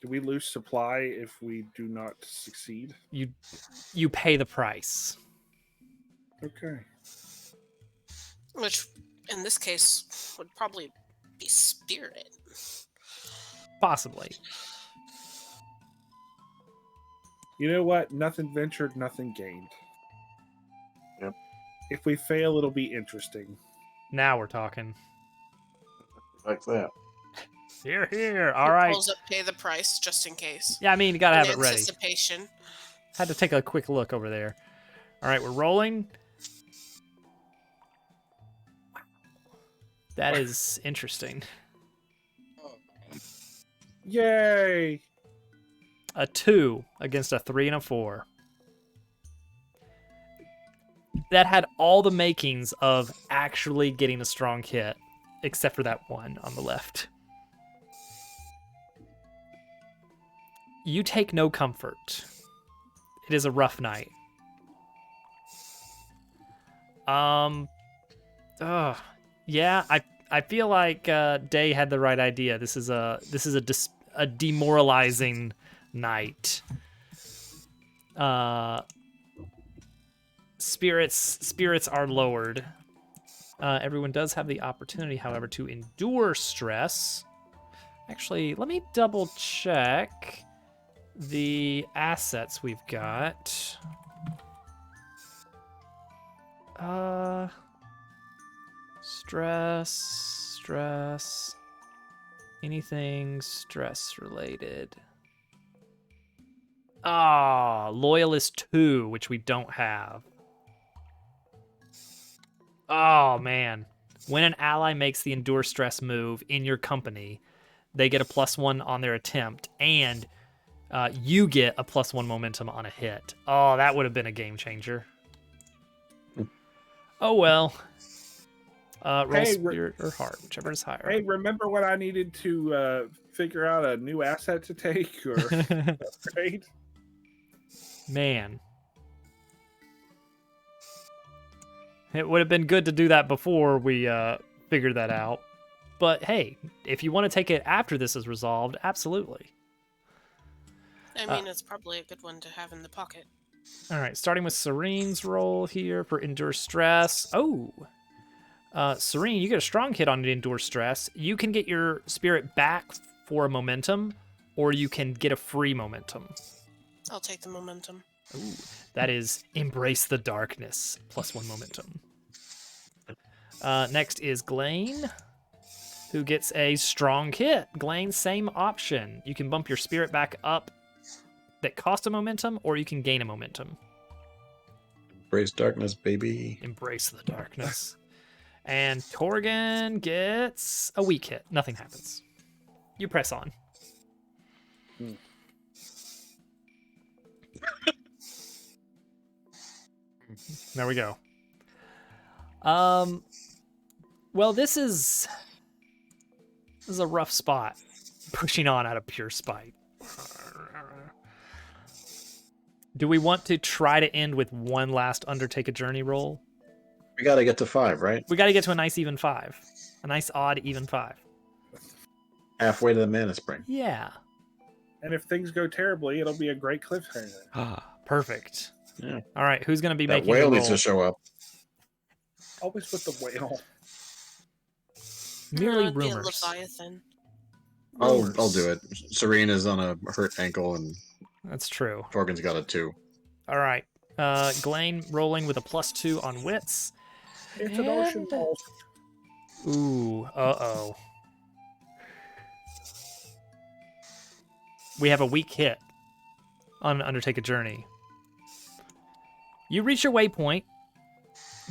Do we lose supply if we do not succeed? You pay the price. Okay. Which, in this case, would probably be spirit. Possibly. You know what? Nothing ventured, nothing gained. Yep. If we fail, it'll be interesting. Now we're talking. Like that. Here. All right. Pulls up, pay the price just in case. Yeah, I mean, you gotta have In it ready. anticipation. Had to take a quick look over there. All right, we're rolling. That is interesting. Yay! A 2 against a 3 and a 4. That had all the makings of actually getting a strong hit, except for that one on the left. You take no comfort. It is a rough night. Yeah, I feel like Day had the right idea. This is a demoralizing night. Spirits are lowered. Everyone does have the opportunity, however, to endure stress. Actually, let me double check the assets we've got. Stress. Anything stress related. Loyalist 2, which we don't have. Oh, man. When an ally makes the endure stress move in your company, they get a +1 on their attempt, and you get a +1 momentum on a hit. Oh, that would have been a game changer. Oh, well. Roll spirit or heart, whichever is higher. Hey, remember when I needed to figure out a new asset to take or upgrade? Man. It would have been good to do that before we figured that out. But hey, if you want to take it after this is resolved, absolutely. I mean, it's probably a good one to have in the pocket. All right, starting with Serene's roll here for Endure Stress. Oh, Serene, you get a strong hit on Endure Stress. You can get your spirit back for a momentum, or you can get a free momentum. I'll take the momentum. Ooh, that is Embrace the Darkness, +1 momentum. Next is Glane, who gets a strong hit. Glane, same option. You can bump your spirit back up that cost a momentum, or you can gain a momentum. Embrace darkness, baby. Embrace the darkness. And Torgan gets a weak hit. Nothing happens. You press on. There we go. Well, this is a rough spot. Pushing on out of pure spite. Do we want to try to end with one last Undertake a Journey roll? We gotta get to 5, right? We got to get to a nice even 5. A nice odd even 5. Halfway to the Mana Spring. Yeah. And if things go terribly, it'll be a great cliffhanger. Perfect. Yeah. All right, who's going to be That making whale the needs roll? to show up. Always with the whale. Merely It'd be a rumors. Leviathan. I'll do it. Serene is on a hurt ankle, and That's true. Torgan's got a 2. All right. Glane rolling with a +2 on wits. It's an ocean And- ball. Ooh, uh-oh. We have a weak hit on Undertake a Journey. You reach your waypoint.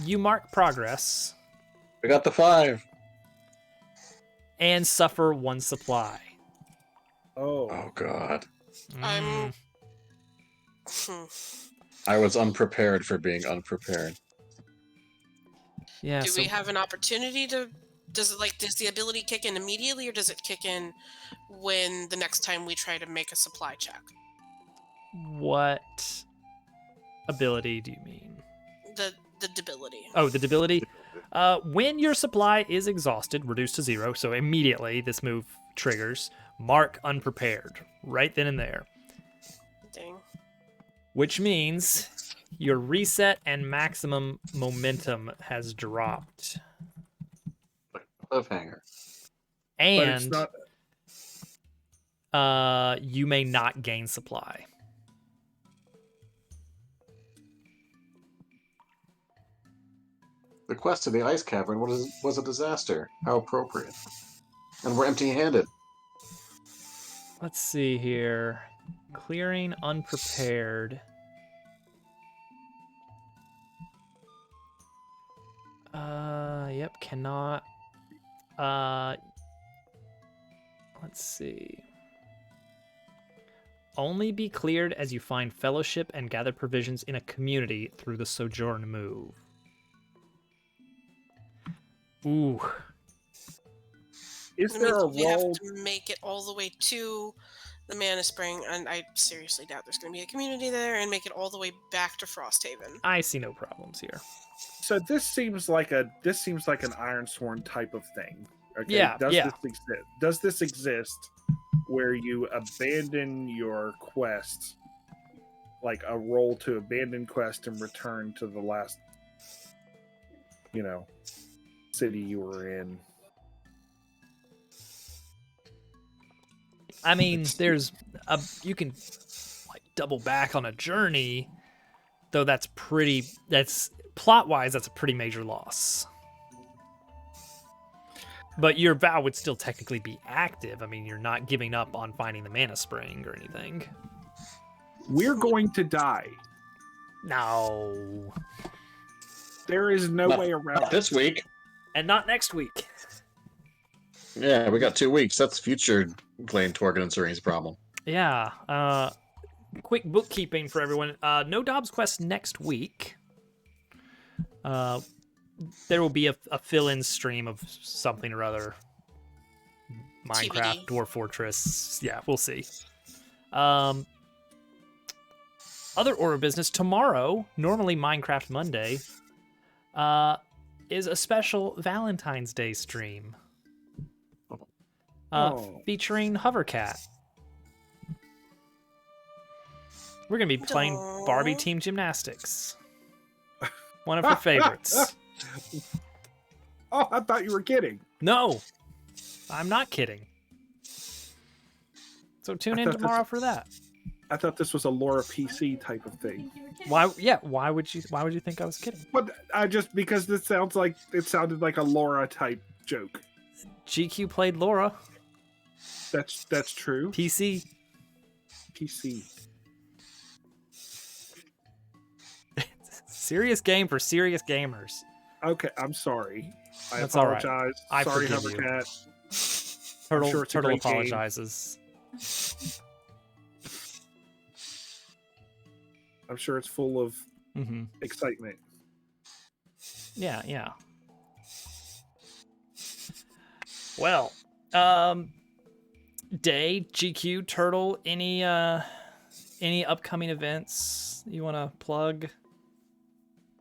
You mark progress We got the 5. and suffer 1 supply. Oh. Oh, God. I'm- I was unprepared for being unprepared. Yeah, Do so we have an opportunity to? Does the ability kick in immediately, or does it kick in when the next time we try to make a supply check? what ability do you mean? The debility. Oh, the debility. When your supply is exhausted, reduced to 0, so immediately this move triggers, mark unprepared, right then and there. Dang. Which means your reset and maximum momentum has dropped. Cliffhanger. But it's And not. you may not gain supply. The quest to the ice cavern was a disaster. How appropriate. And we're empty-handed. Let's see here. Clearing unprepared. Yep, cannot. Let's see. Only be cleared as you find fellowship and gather provisions in a community through the sojourn move. Ooh. Is That there a means we have role? to make it all the way to the Mana Spring, and I seriously doubt there's going to be a community there, and make it all the way back to Frosthaven. I see no problems here. So this seems like an Ironsworn type of thing. Okay? Yeah, Does yeah. this exist? Does this exist where you abandon your quest, like a roll to abandon quest and return to the last, city you were in? I mean, you can like double back on a journey, though that's plot-wise, that's a pretty major loss. But your vow would still technically be active. I mean, you're not giving up on finding the Mana Spring or anything. We're going to die. No. There is no Not- way around Not this week. And not next week. Yeah, we got 2 weeks. That's future Glane, Torgan, and Serene's problem. Yeah. Quick bookkeeping for everyone. No DobbsQuest next week. There will be a fill-in stream of something or other. Minecraft, TBD. Dwarf Fortress. Yeah, we'll see. Other order of business tomorrow, normally Minecraft Monday, is a special Valentine's Day stream. Oh. Featuring Hovercat. We're gonna be playing Aw. Barbie Team Gymnastics. One of her favorites. Oh, I thought you were kidding. No, I'm not kidding. So tune in tomorrow for that. I thought this was a Laura PC type of thing. Why? Yeah. Why would you think I was kidding? But I just because it sounded like a Laura type joke. GQ played Laura. That's true. PC. Serious game for serious gamers. Okay, I'm sorry. I That's all right. apologize. I Sorry, forgive you. Hovercat. Turtle, sure it's a Turtle great game. apologizes. I'm sure it's full of Mm-hmm. excitement. Yeah, yeah. Well, Day, GQ, Turtle, any upcoming events you want to plug?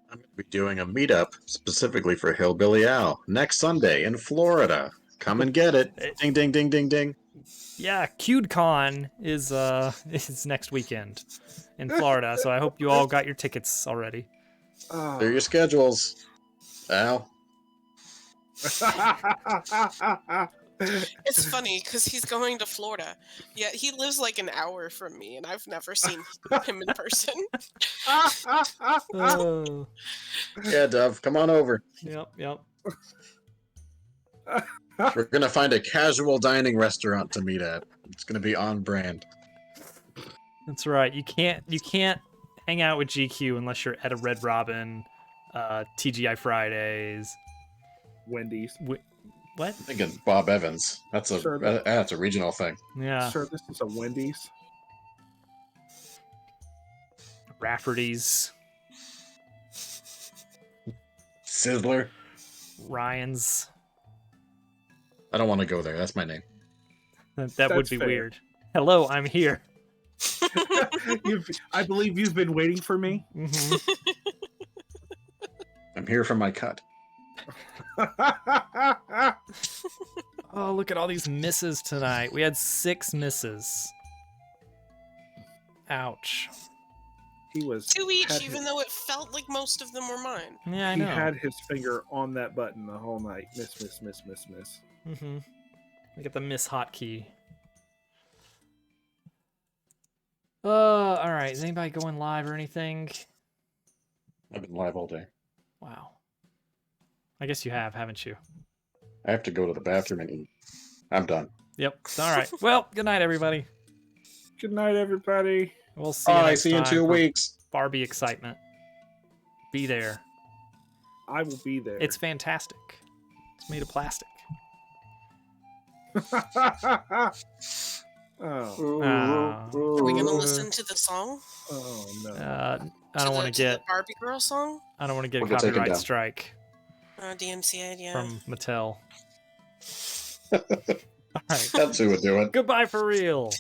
I'm going to be doing a meetup specifically for Hillbilly Al next Sunday in Florida. Come and get it. Ding, ding, ding, ding, ding. Yeah, CudeCon is next weekend in Florida, so I hope you all got your tickets already. They're your schedules. Al. It's funny because he's going to Florida, yet he lives like an hour from me, and I've never seen him in person. Oh, Yeah, Dove, come on over. yep. We're going to find a casual dining restaurant to meet at. It's going to be on brand. That's right. You can't hang out with GQ unless you're at a Red Robin, TGI Fridays. Wendy's. What? I'm thinking Bob Evans. That's Sure. a regional thing. Yeah. Sir, this is a Wendy's. Rafferty's, Sizzler. Ryan's. I don't want to go there. That's my name. That would That's be fair. weird. Hello, I'm here. I believe you've been waiting for me. Hmm. I'm here for my cut. Oh, look at all these misses tonight. We had 6 misses. Ouch. He was 2 each, had even his- though it felt like most of them were mine. Yeah, I he know. had his finger on that button the whole night. Miss. Mm-hmm. We got the miss hotkey. All right. Is anybody going live or anything? I've been live all day. Wow. I guess you have, haven't you? I have to go to the bathroom and eat. I'm done. Yep. All right. Well, good night, everybody. Good night, everybody. We'll see you Bye. next See you in time 2 for weeks. Barbie excitement. Be there. I will be there. It's fantastic. It's made of plastic. oh, Are we gonna listen to the song? oh no. I don't want to to get. the Barbie Girl song. I don't want to get a We'll get taken copyright down. strike DMCA, yeah. from Mattel. All right. That's who would do it. Goodbye for real.